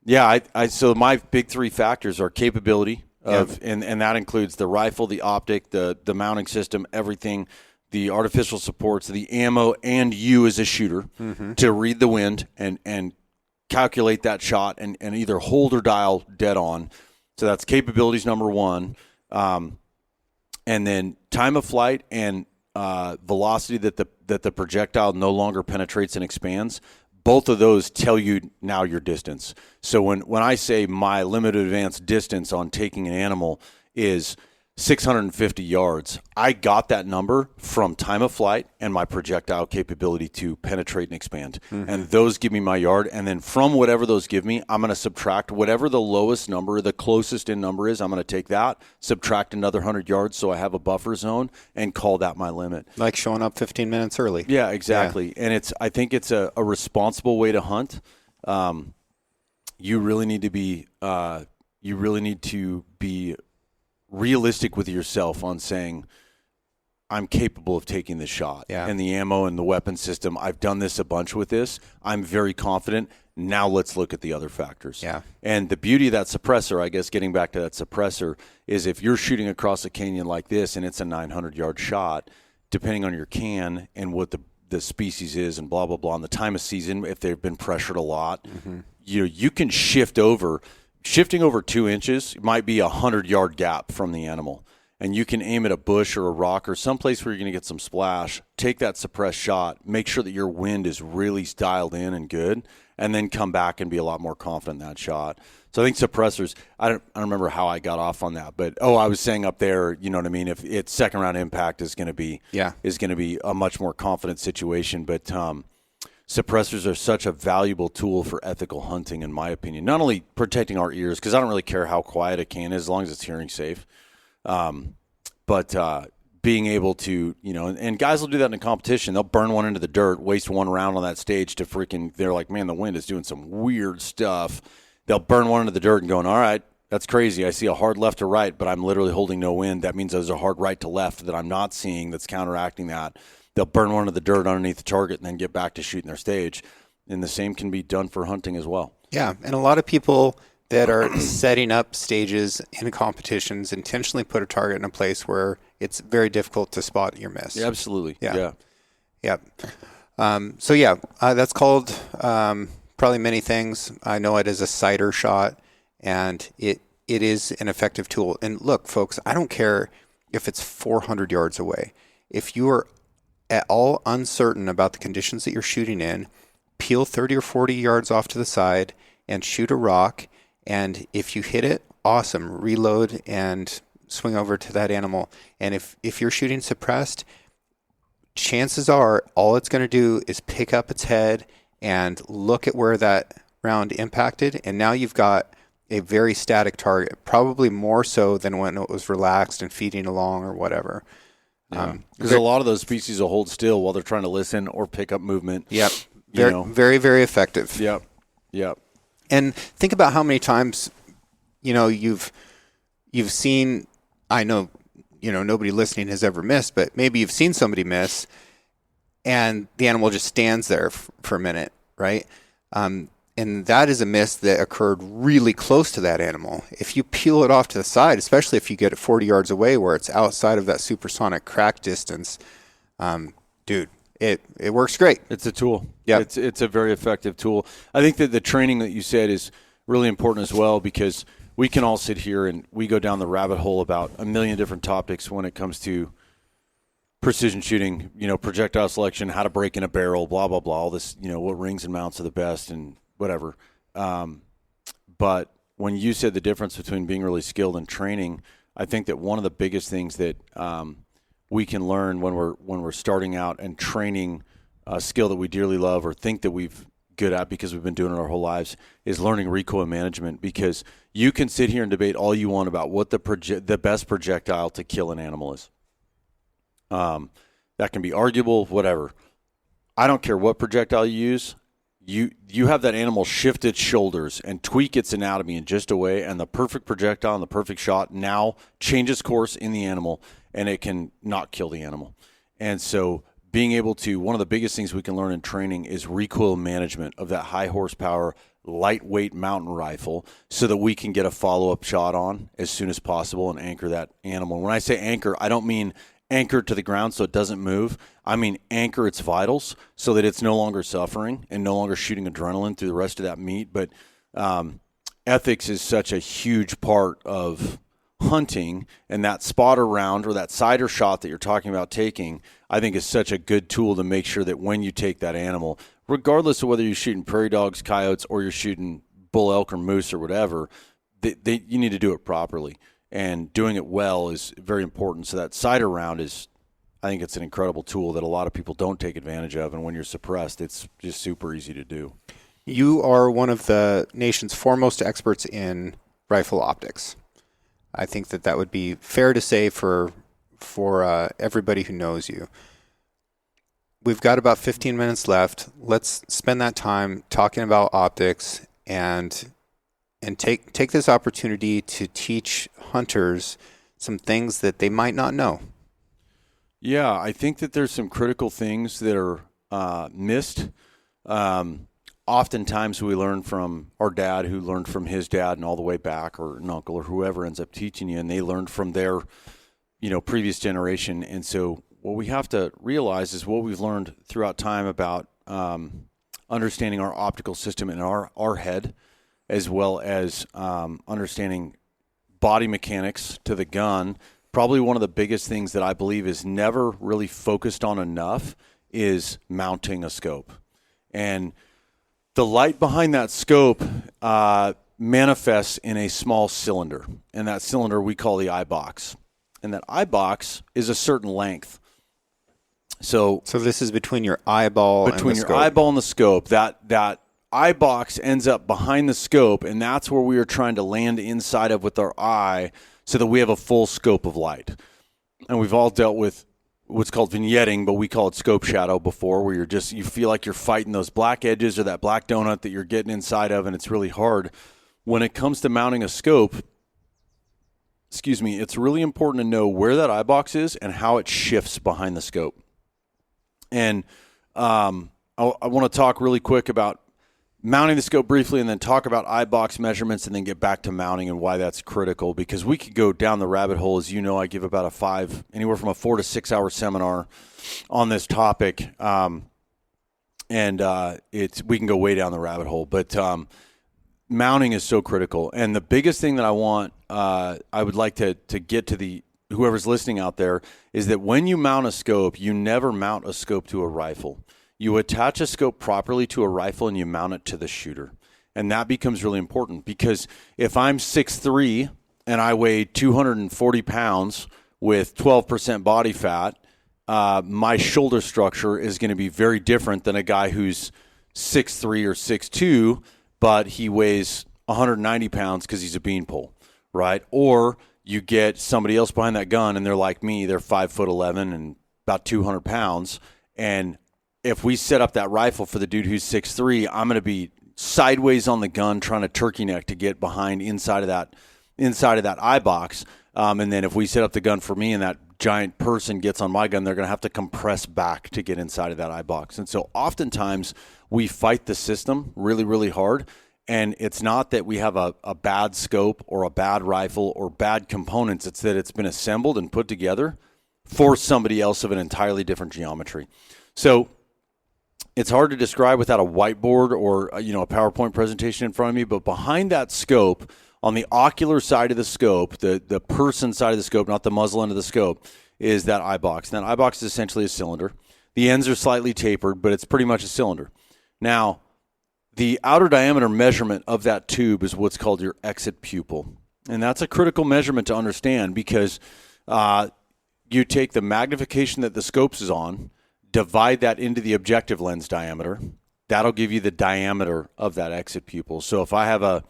so my big 3 factors are capability of, and that includes the rifle, the optic, the mounting system, everything, the artificial supports, the ammo, and you as a shooter to read the wind and calculate that shot and either hold or dial dead on. So that's capabilities number 1. And then time of flight and velocity that the projectile no longer penetrates and expands. Both of those tell you now your distance. So when I say my limited advance distance on taking an animal is 650 yards, I got that number from time of flight and my projectile capability to penetrate and expand. And those give me my yard. And then from whatever those give me, I'm going to subtract whatever the lowest number, the closest in number is. I'm going to take that, subtract another 100 yards so I have a buffer zone, and call that my limit. Like showing up 15 minutes early. Yeah, exactly. Yeah. And I think it's a responsible way to hunt. You really need to be realistic with yourself on saying, I'm capable of taking this shot. Yeah. And the ammo and the weapon system, I've done this a bunch with this. I'm very confident. Now let's look at the other factors. Yeah. And the beauty of that suppressor, I guess getting back to that suppressor, is if you're shooting across a canyon like this and it's a 900-yard shot, depending on your can and what the species is and blah, blah, blah, and the time of season, if they've been pressured a lot, you can shift over. Shifting over 2 inches might be a 100-yard gap from the animal, and you can aim at a bush or a rock or someplace where you're going to get some splash, take that suppressed shot, make sure that your wind is really dialed in and good, and then come back and be a lot more confident in that shot. So I think suppressors, I don't remember how I got off on that, but I was saying up there, you know what I mean, if it's second round impact is going to be a much more confident situation, but suppressors are such a valuable tool for ethical hunting, in my opinion. Not only protecting our ears, because I don't really care how quiet a can is as long as it's hearing safe, but being able to, and guys will do that in a competition. They'll burn one into the dirt, waste one round on that stage they're like, man, the wind is doing some weird stuff. They'll burn one into the dirt and going, all right, that's crazy. I see a hard left to right, but I'm literally holding no wind. That means there's a hard right to left that I'm not seeing that's counteracting that. They'll burn one of the dirt underneath the target and then get back to shooting their stage. And the same can be done for hunting as well. Yeah, and a lot of people that are setting up stages in competitions intentionally put a target in a place where it's very difficult to spot your miss. Yeah, absolutely. Yeah. Yep. That's called probably many things. I know it as a sighter shot, and it is an effective tool. And look, folks, I don't care if it's 400 yards away. If you are at all uncertain about the conditions that you're shooting in, peel 30 or 40 yards off to the side and shoot a rock. And if you hit it, awesome. Reload and swing over to that animal. And if you're shooting suppressed, chances are all it's going to do is pick up its head and look at where that round impacted. And now you've got a very static target, probably more so than when it was relaxed and feeding along or whatever. Because a lot of those species will hold still while they're trying to listen or pick up movement. Yep. Very, very effective. Yep. And think about how many times, you've seen, I know, nobody listening has ever missed, but maybe you've seen somebody miss and the animal just stands there for a minute, right? And that is a miss that occurred really close to that animal. If you peel it off to the side, especially if you get it 40 yards away where it's outside of that supersonic crack distance, dude, it works great. It's a tool. Yeah, it's a very effective tool. I think that the training that you said is really important as well, because we can all sit here and we go down the rabbit hole about a million different topics when it comes to precision shooting, projectile selection, how to break in a barrel, blah, blah, blah, all this, what rings and mounts are the best and whatever. But when you said the difference between being really skilled and training, I think that one of the biggest things that we can learn when we're starting out and training a skill that we dearly love or think that we've good at because we've been doing it our whole lives is learning recoil management. Because you can sit here and debate all you want about what the best projectile to kill an animal is. That can be arguable, whatever. I don't care what projectile you use. You have that animal shift its shoulders and tweak its anatomy in just a way, and the perfect projectile and the perfect shot now changes course in the animal, and it can not kill the animal. And so being able to, one of the biggest things we can learn in training is recoil management of that high horsepower, lightweight mountain rifle so that we can get a follow-up shot on as soon as possible and anchor that animal. When I say anchor, I don't mean anchor to the ground so it doesn't move. I mean anchor its vitals so that it's no longer suffering and no longer shooting adrenaline through the rest of that meat. But ethics is such a huge part of hunting, and that spotter round or that sighter shot that you're talking about taking, I think is such a good tool to make sure that when you take that animal, regardless of whether you're shooting prairie dogs, coyotes, or you're shooting bull elk or moose or whatever, you need to do it properly. And doing it well is very important. So that sighter round is, I think it's an incredible tool that a lot of people don't take advantage of. And when you're suppressed, it's just super easy to do. You are one of the nation's foremost experts in rifle optics. I think that would be fair to say for everybody who knows you. We've got about 15 minutes left. Let's spend that time talking about optics and take this opportunity to teach hunters some things that they might not know. Yeah, I think that there's some critical things that are missed. Oftentimes we learn from our dad who learned from his dad and all the way back, or an uncle or whoever ends up teaching you, and they learned from their previous generation. And so what we have to realize is what we've learned throughout time about understanding our optical system in our head, as well as understanding body mechanics to the gun. Probably one of the biggest things that I believe is never really focused on enough is mounting a scope. And the light behind that scope manifests in a small cylinder, and that cylinder we call the eye box. And that eye box is a certain length. So this is between your eyeball and the scope. Between your eyeball and the scope. That eye box ends up behind the scope, and that's where we are trying to land inside of with our eye so that we have a full scope of light. And we've all dealt with what's called vignetting, but we call it scope shadow before, where you feel like you're fighting those black edges or that black donut that you're getting inside of, and it's really hard. When it comes to mounting a scope, it's really important to know where that eye box is and how it shifts behind the scope. And I want to talk really quick about mounting the scope briefly and then talk about eye box measurements and then get back to mounting and why that's critical, because we could go down the rabbit hole. As you know, I give about anywhere from a 4 to 6 hour seminar on this topic. We can go way down the rabbit hole, but mounting is so critical. And the biggest thing that I would like to get to whoever's listening out there is that when you mount a scope, you never mount a scope to a rifle. You attach a scope properly to a rifle and you mount it to the shooter. And that becomes really important, because if I'm 6'3" and I weigh 240 pounds with 12% body fat, my shoulder structure is going to be very different than a guy who's 6'3" or 6'2", but he weighs 190 pounds because he's a beanpole, right? Or you get somebody else behind that gun and they're like me, they're 5'11" and about 200 pounds. And if we set up that rifle for the dude who's 6'3", I'm going to be sideways on the gun trying to turkey neck to get behind inside of that eye box. And then if we set up the gun for me and that giant person gets on my gun, they're going to have to compress back to get inside of that eye box. And so oftentimes we fight the system really, really hard. And it's not that we have a bad scope or a bad rifle or bad components. It's that it's been assembled and put together for somebody else of an entirely different geometry. So it's hard to describe without a whiteboard or a PowerPoint presentation in front of me. But behind that scope, on the ocular side of the scope, the person side of the scope, not the muzzle end of the scope, is that eye box. And that eye box is essentially a cylinder. The ends are slightly tapered, but it's pretty much a cylinder. Now, the outer diameter measurement of that tube is what's called your exit pupil. And that's a critical measurement to understand, because you take the magnification that the scope is on, divide that into the objective lens diameter. That'll give you the diameter of that exit pupil. So if I have a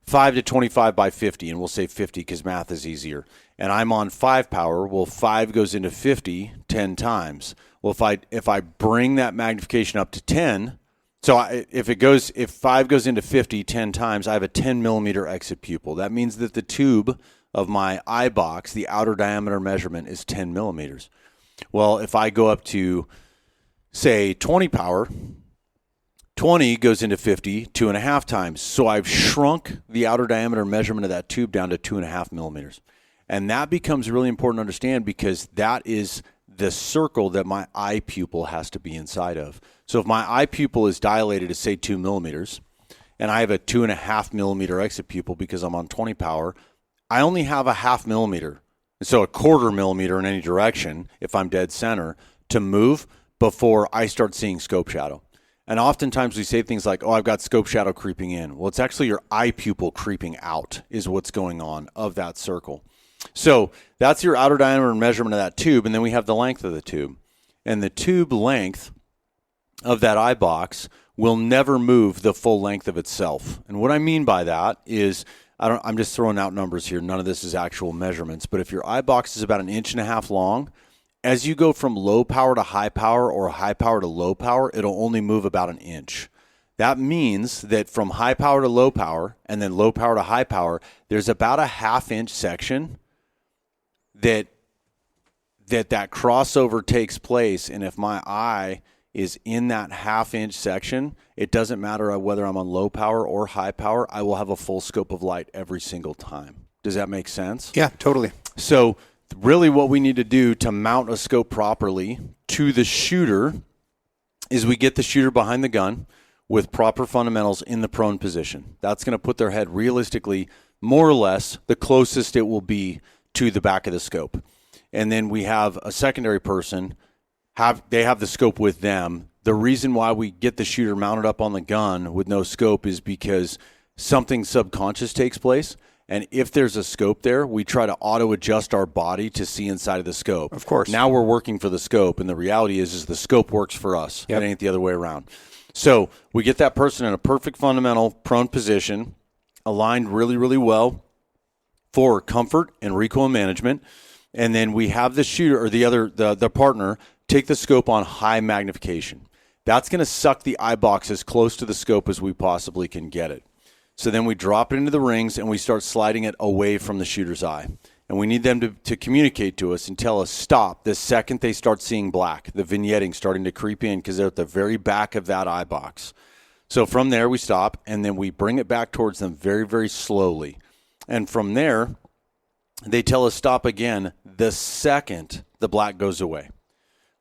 5 to 25 by 50, and we'll say 50 because math is easier, and I'm on 5 power, well, 5 goes into 50 10 times. Well, if I bring that magnification up to 10, so if 5 goes into 50 10 times, I have a 10 millimeter exit pupil. That means that the tube of my eye box, the outer diameter measurement, is 10 millimeters. Well, if I go up to, say, 20 power, 20 goes into 50 2.5 times. So I've shrunk the outer diameter measurement of that tube down to 2.5 millimeters. And that becomes really important to understand, because that is the circle that my eye pupil has to be inside of. So if my eye pupil is dilated to, say, 2 millimeters, and I have a 2.5 millimeter exit pupil because I'm on 20 power, I only have a 0.5 millimeter. So a 1/4 millimeter in any direction, if I'm dead center, to move before I start seeing scope shadow. And oftentimes we say things like, oh, I've got scope shadow creeping in. Well, it's actually your eye pupil creeping out is what's going on of that circle. So that's your outer diameter measurement of that tube, and then we have the length of the tube. And the tube length of that eye box will never move the full length of itself. And what I mean by that is, I'm just throwing out numbers here. None of this is actual measurements. But if your eye box is about 1.5 inches long, as you go from low power to high power or high power to low power, it'll only move about 1 inch. That means that from high power to low power and then low power to high power, there's about a 1/2 inch section that crossover takes place. And if my eye is in that 1/2 inch section, it doesn't matter whether I'm on low power or high power, I will have a full scope of light every single time. Does that make sense? Yeah, totally. So really what we need to do to mount a scope properly to the shooter is we get the shooter behind the gun with proper fundamentals in the prone position. That's going to put their head realistically more or less the closest it will be to the back of the scope. And then we have a secondary person, they have the scope with them. The reason why we get the shooter mounted up on the gun with no scope is because something subconscious takes place. And if there's a scope there, we try to auto-adjust our body to see inside of the scope. Of course. Now we're working for the scope, and the reality is the scope works for us. Yep. It ain't the other way around. So we get that person in a perfect fundamental prone position, aligned really, really well for comfort and recoil management. And then we have the shooter or the partner take the scope on high magnification. That's going to suck the eye box as close to the scope as we possibly can get it. So then we drop it into the rings and we start sliding it away from the shooter's eye. And we need them to communicate to us and tell us stop the second they start seeing black, the vignetting starting to creep in because they're at the very back of that eye box. So from there, we stop, and then we bring it back towards them very, very slowly. And from there, they tell us stop again the second the black goes away.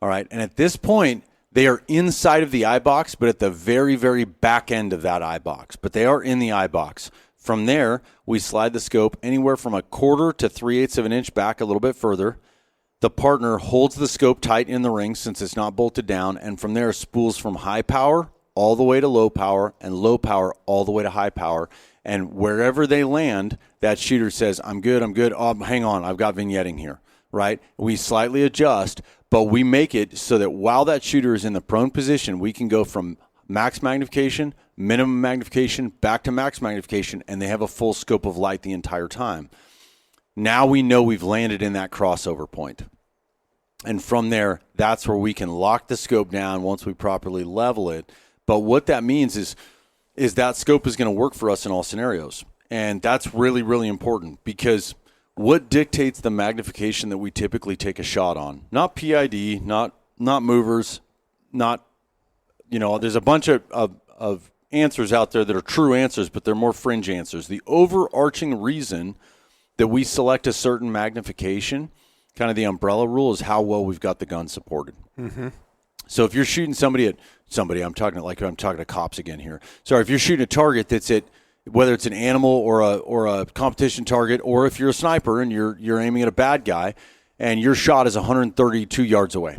All right. And at this point, they are inside of the eye box, but at the very, very back end of that eye box. But they are in the eye box. From there, we slide the scope anywhere from 1/4 to 3/8 of an inch back a little bit further. The partner holds the scope tight in the ring since it's not bolted down. And from there, spools from high power all the way to low power and low power all the way to high power. And wherever they land, that shooter says, I'm good. Oh, hang on, I've got vignetting here, right? We slightly adjust, but we make it so that while that shooter is in the prone position, we can go from max magnification, minimum magnification, back to max magnification, and they have a full scope of light the entire time. Now we know we've landed in that crossover point. And from there, that's where we can lock the scope down once we properly level it. But what that means is that scope is going to work for us in all scenarios. And that's really, really important, because what dictates the magnification that we typically take a shot on? Not PID, not movers, not, there's a bunch of answers out there that are true answers, but they're more fringe answers. The overarching reason that we select a certain magnification, kind of the umbrella rule, is how well we've got the gun supported. Mm-hmm. So if you're shooting I'm talking to cops again here. Sorry, if you're shooting a target that's at, whether it's an animal or a competition target, or if you're a sniper and you're aiming at a bad guy and your shot is 132 yards away,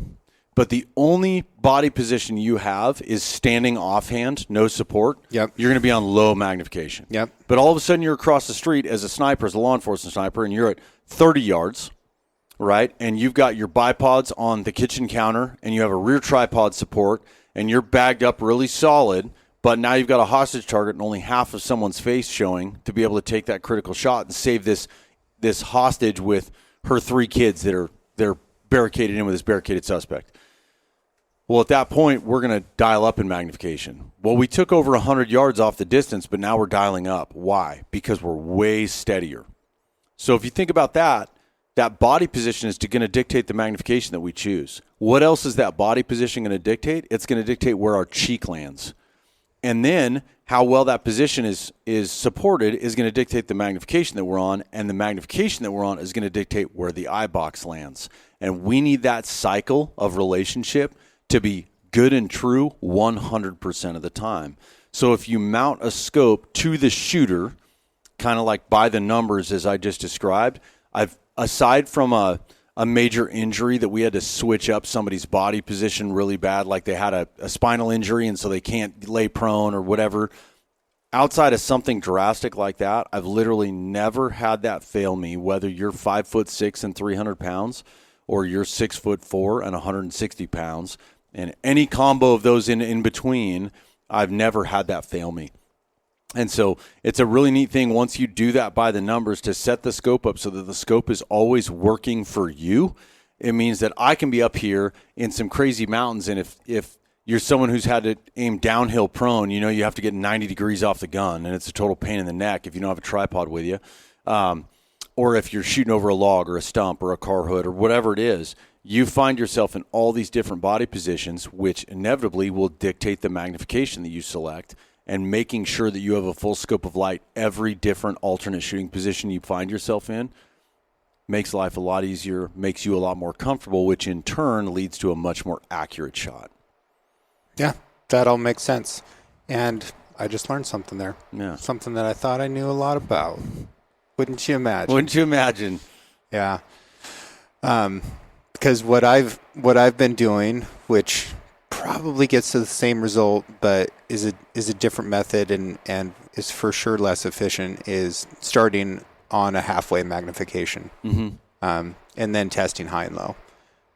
but the only body position you have is standing offhand, no support, Yep. You're going to be on low magnification. Yep. But all of a sudden you're across the street as a sniper, as a law enforcement sniper, and you're at 30 yards, right? And you've got your bipods on the kitchen counter, and you have a rear tripod support, and you're bagged up really solid, but now you've got a hostage target and only half of someone's face showing to be able to take that critical shot and save this hostage with her 3 kids they're barricaded in with this barricaded suspect. Well, at that point, we're going to dial up in magnification. Well, we took over 100 yards off the distance, but now we're dialing up. Why? Because we're way steadier. So if you think about that body position is going to dictate the magnification that we choose. What else is that body position going to dictate? It's going to dictate where our cheek lands. And then how well that position is supported is going to dictate the magnification that we're on, and the magnification that we're on is going to dictate where the eye box lands. And we need that cycle of relationship to be good and true 100% of the time. So if you mount a scope to the shooter, kind of like by the numbers as I just described, aside from a major injury that we had to switch up somebody's body position really bad, like they had a spinal injury and so they can't lay prone or whatever, outside of something drastic like that, I've literally never had that fail me, whether you're 5'6" and 300 pounds or you're 6'4" and 160 pounds. And any combo of those in between, I've never had that fail me. And so it's a really neat thing once you do that by the numbers to set the scope up so that the scope is always working for you. It means that I can be up here in some crazy mountains, and if you're someone who's had to aim downhill prone, you have to get 90 degrees off the gun, and it's a total pain in the neck if you don't have a tripod with you. Or if you're shooting over a log or a stump or a car hood or whatever it is, you find yourself in all these different body positions, which inevitably will dictate the magnification that you select. And making sure that you have a full scope of light every different alternate shooting position you find yourself in makes life a lot easier, makes you a lot more comfortable, which in turn leads to a much more accurate shot. Yeah, that all makes sense. And I just learned something there. Yeah. Something that I thought I knew a lot about. Wouldn't you imagine? Wouldn't you imagine? Yeah. Because what I've been doing, which probably gets to the same result, but is a different method and is for sure less efficient, is starting on a halfway magnification, and then testing high and low.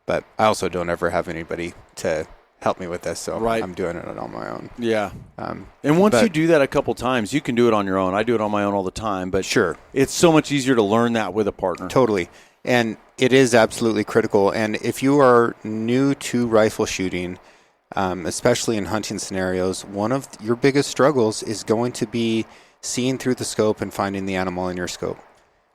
But I also don't ever have anybody to help me with this, so right. I'm doing it on my own. Yeah. And once you do that a couple times, you can do it on your own. I do it on my own all the time, but sure, it's so much easier to learn that with a partner. Totally. And it is absolutely critical. And if you are new to rifle shooting, especially in hunting scenarios, one of your biggest struggles is going to be seeing through the scope and finding the animal in your scope.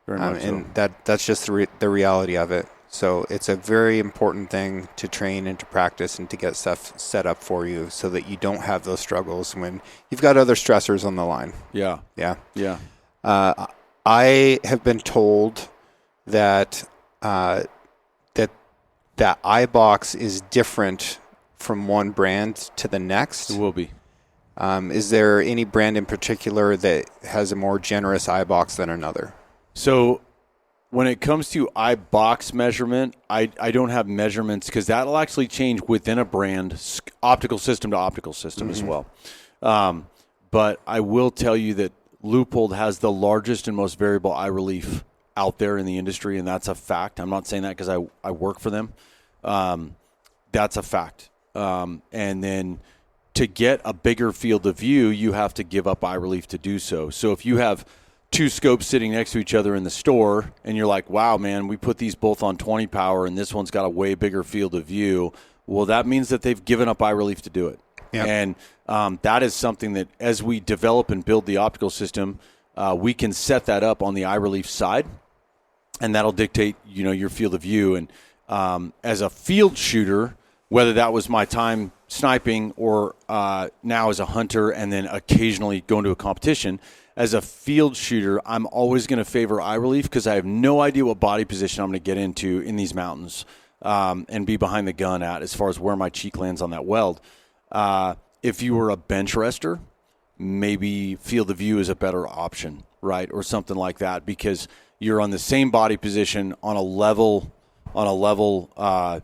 Very much so. And that's just the reality of it. So it's a very important thing to train and to practice and to get stuff set up for you so that you don't have those struggles when you've got other stressors on the line. Yeah. Yeah. Yeah. I have been told that that iBox is different from one brand to the next. It will be. Is there any brand in particular that has a more generous iBox than another? So when it comes to iBox measurement, I don't have measurements because that'll actually change within a brand, optical system to optical system as well. But I will tell you that Leupold has the largest and most variable eye relief out there in the industry, and that's a fact. I'm not saying that because I work for them. That's a fact. And then to get a bigger field of view, you have to give up eye relief to do so. So if you have two scopes sitting next to each other in the store and you're like, wow, man, we put these both on 20 power and this one's got a way bigger field of view, well, that means that they've given up eye relief to do it. Yep. And that is something that as we develop and build the optical system, we can set that up on the eye relief side, and that'll dictate, your field of view. And as a field shooter, whether that was my time sniping or now as a hunter and then occasionally going to a competition, as a field shooter, I'm always going to favor eye relief because I have no idea what body position I'm going to get into in these mountains and be behind the gun at as far as where my cheek lands on that weld. If you were a bench rester, maybe field of view is a better option, right? Or something like that because you're on the same body position on a level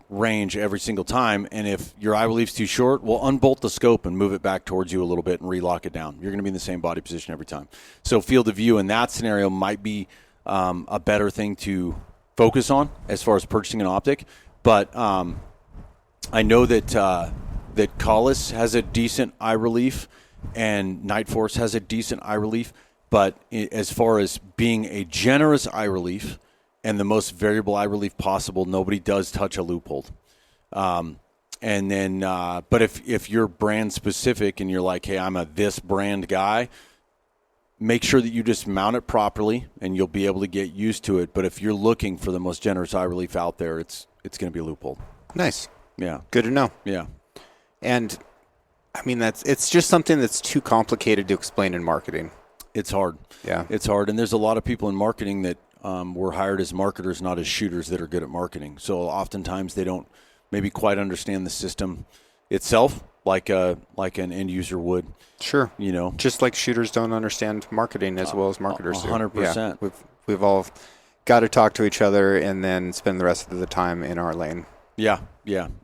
range every single time. And if your eye relief's too short, well, unbolt the scope and move it back towards you a little bit and relock it down. You're going to be in the same body position every time. So field of view in that scenario might be a better thing to focus on as far as purchasing an optic. But I know that that Collis has a decent eye relief and Night Force has a decent eye relief. But as far as being a generous eye relief and the most variable eye relief possible, nobody does touch a Leupold. And then, but if you're brand specific and you're like, hey, I'm a this brand guy, make sure that you just mount it properly and you'll be able to get used to it. But if you're looking for the most generous eye relief out there, it's going to be a Leupold. Nice. Yeah. Good to know. Yeah. And I mean, it's just something that's too complicated to explain in marketing. It's hard. Yeah. It's hard. And there's a lot of people in marketing that were hired as marketers, not as shooters, that are good at marketing. So oftentimes they don't maybe quite understand the system itself like an end user would. Sure. Just like shooters don't understand marketing as well as marketers do. 100%. Yeah. We've all got to talk to each other and then spend the rest of the time in our lane. Yeah,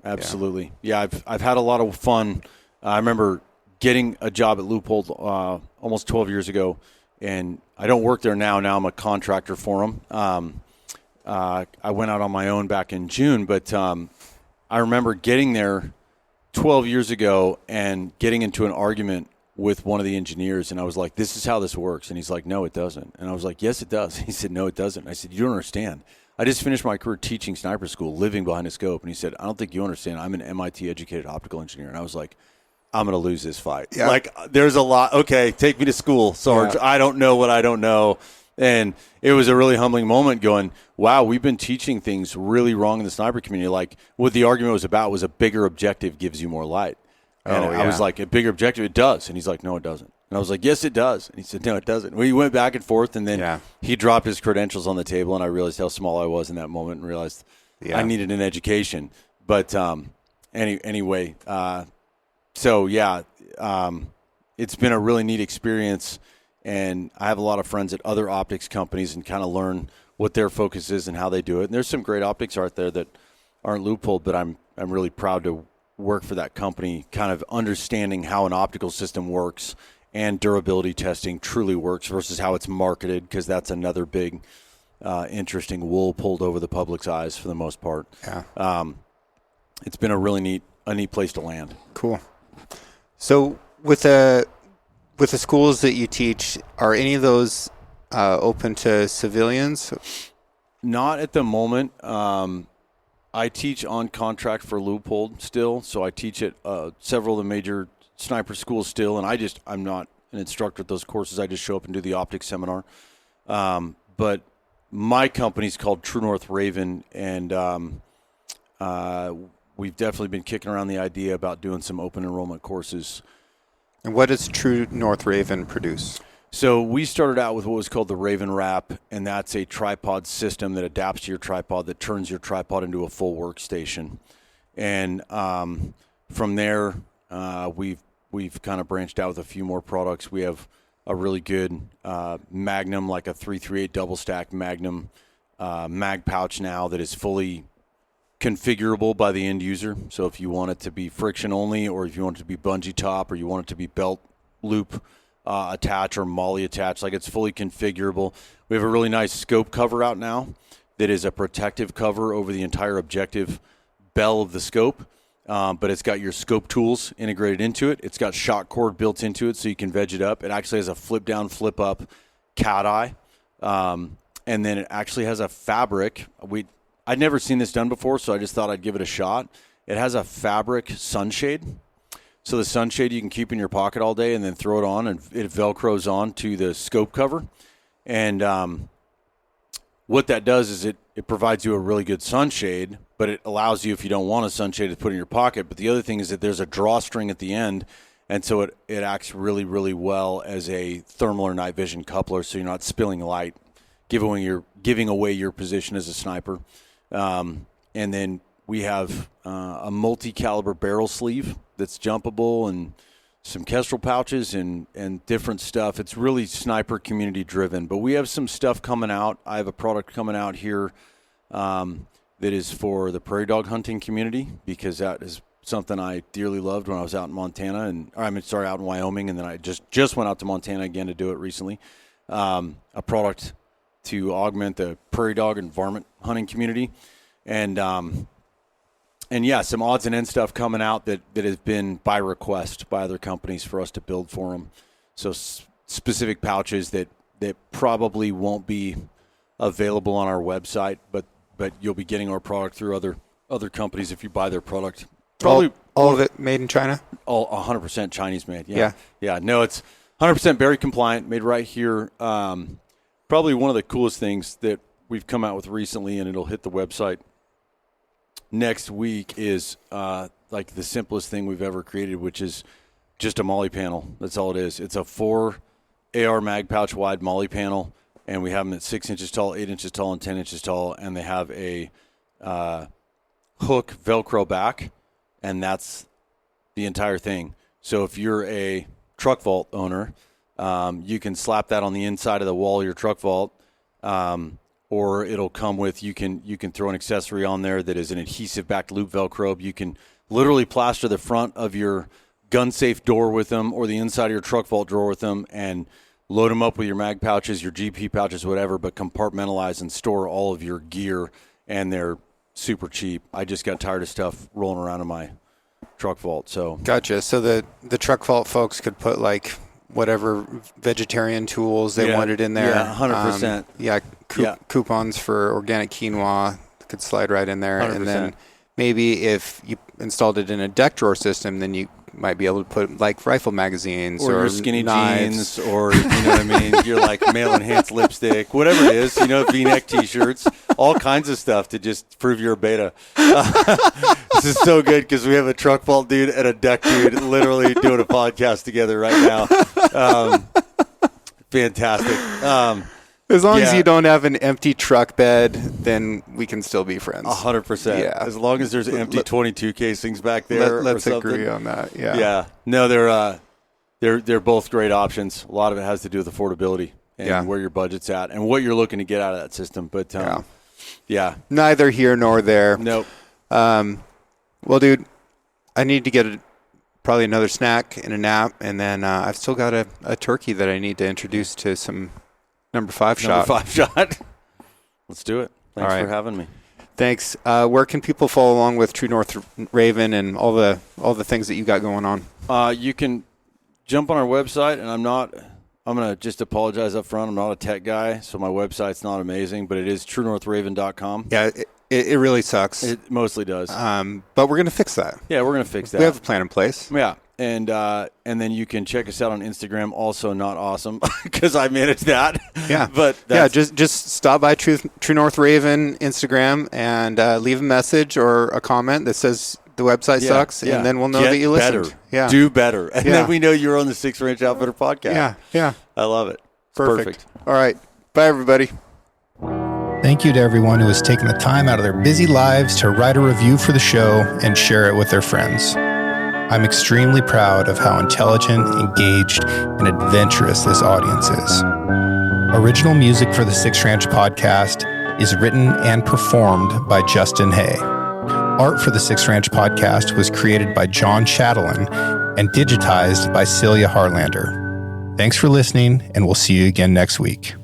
absolutely. Yeah, I've had a lot of fun. I remember getting a job at Leupold almost 12 years ago, and I don't work there now. Now I'm a contractor for them. I went out on my own back in June, but I remember getting there 12 years ago and getting into an argument with one of the engineers, and I was like, this is how this works. And he's like, no, it doesn't. And I was like, yes, it does. He said, no, it doesn't. I said, you don't understand. I just finished my career teaching sniper school, living behind a scope. And he said, I don't think you understand. I'm an MIT-educated optical engineer. And I was like, I'm going to lose this fight. Yeah. Like, there's a lot. Okay, take me to school, Sarge. Yeah. I don't know what I don't know. And it was a really humbling moment going, wow, we've been teaching things really wrong in the sniper community. Like, what the argument was about was a bigger objective gives you more light. And I was like, a bigger objective, it does. And he's like, no, it doesn't. And I was like, yes, it does. And he said, no, it doesn't. We went back and forth, and then he dropped his credentials on the table, and I realized how small I was in that moment and realized I needed an education. But anyway, it's been a really neat experience, and I have a lot of friends at other optics companies and kind of learn what their focus is and how they do it. And there's some great optics out there that aren't Leupold, but I'm really proud to work for that company, kind of understanding how an optical system works and durability testing truly works versus how it's marketed, because that's another big interesting wool pulled over the public's eyes for the most part. Yeah. It's been a really neat place to land. Cool. So with the schools that you teach, are any of those open to civilians? Not at the moment. I teach on contract for Leupold still, so I teach at several of the major sniper schools still, and I'm not an instructor at those courses. I just show up and do the optics seminar. But my company's called True North Raven, and we've definitely been kicking around the idea about doing some open enrollment courses. And what does True North Raven produce? So we started out with what was called the Raven Wrap, and that's a tripod system that adapts to your tripod, that turns your tripod into a full workstation. And from there, we've kind of branched out with a few more products. We have a really good Magnum, like a 338 double stack Magnum mag pouch now that is fully configurable by the end user. So if you want it to be friction only, or if you want it to be bungee top, or you want it to be belt loop attach or molly attach, like it's fully configurable. We have a really nice scope cover out now that is a protective cover over the entire objective bell of the scope, but it's got your scope tools integrated into it. It's got shock cord built into it so you can veg it up. It actually has a flip down, flip up cat eye, and then it actually has a fabric. I'd never seen this done before, so I just thought I'd give it a shot. It has a fabric sunshade. So the sunshade you can keep in your pocket all day and then throw it on, and it Velcros on to the scope cover. And what that does is it provides you a really good sunshade, but it allows you, if you don't want a sunshade, to put in your pocket. But the other thing is that there's a drawstring at the end, and so it acts really, really well as a thermal or night vision coupler, so you're not spilling light, giving away your position as a sniper. And then we have a multi-caliber barrel sleeve that's jumpable, and some Kestrel pouches and different stuff. It's really sniper community driven, but we have some stuff coming out. I have a product coming out here that is for the prairie dog hunting community, because that is something I dearly loved when I was out in Montana, out in Wyoming, and then I just went out to Montana again to do it recently. A product to augment the prairie dog and varmint hunting community. And yeah, some odds and ends stuff coming out that has been by request by other companies for us to build for them. So specific pouches that probably won't be available on our website, but you'll be getting our product through other companies if you buy their product. Probably all of it made in China? All 100% Chinese made. Yeah. No, it's 100% berry compliant, made right here. Probably one of the coolest things that we've come out with recently, and it'll hit the website next week, is like the simplest thing we've ever created, which is just a molly panel. That's all it is. It's a 4 AR mag pouch wide molly panel, and we have them at 6 inches tall, 8 inches tall, and 10 inches tall, and they have a hook Velcro back, and that's the entire thing. So if you're a truck vault owner, you can slap that on the inside of the wall of your truck vault, or it'll come with, you can throw an accessory on there that is an adhesive back loop Velcro. You can literally plaster the front of your gun safe door with them, or the inside of your truck vault drawer with them, and load them up with your mag pouches, your GP pouches, whatever, but compartmentalize and store all of your gear, and they're super cheap. I just got tired of stuff rolling around in my truck vault. So Gotcha. So the truck vault folks could put like whatever vegetarian tools they wanted in there. Yeah, 100%. Coupons for organic quinoa could slide right in there. 100%. And then maybe if you installed it in a deck drawer system, then you might be able to put like rifle magazines or your skinny knives. jeans, or you know what I mean, your like male enhanced lipstick, whatever it is, V-neck t-shirts, all kinds of stuff to just prove you're a beta. This is so good because we have a truck vault dude and a deck dude literally doing a podcast together right now. Fantastic. As long as you don't have an empty truck bed, then we can still be friends. 100%. Yeah. As long as there's empty 22 casings back there. Let's or something. agree on that. Yeah. Yeah. No, they're both great options. A lot of it has to do with affordability and where your budget's at and what you're looking to get out of that system. But neither here nor there. Nope. Well, dude, I need to get probably another snack and a nap, and then I've still got a turkey that I need to introduce to some Number 5 shot. Let's do it. Thanks for having me. Thanks. Where can people follow along with True North Raven and all the things that you got going on? You can jump on our website, and I'm going to just apologize up front. I'm not a tech guy, so my website's not amazing, but it is truenorthraven.com. Yeah, it really sucks. It mostly does. But we're going to fix that. Yeah, we're going to fix that. We have a plan in place. Yeah. And then you can check us out on Instagram. Also not awesome because I manage that. Yeah. But just stop by True North Raven Instagram and leave a message or a comment that says the website sucks, and then we'll know that you listened. Better. Yeah. Do better. And then we know you're on the Six Ranch Outfitter podcast. Yeah. I love it. Perfect. All right. Bye, everybody. Thank you to everyone who has taken the time out of their busy lives to write a review for the show and share it with their friends. I'm extremely proud of how intelligent, engaged, and adventurous this audience is. Original music for the Six Ranch podcast is written and performed by Justin Hay. Art for the Six Ranch podcast was created by John Chatelain and digitized by Celia Harlander. Thanks for listening, and we'll see you again next week.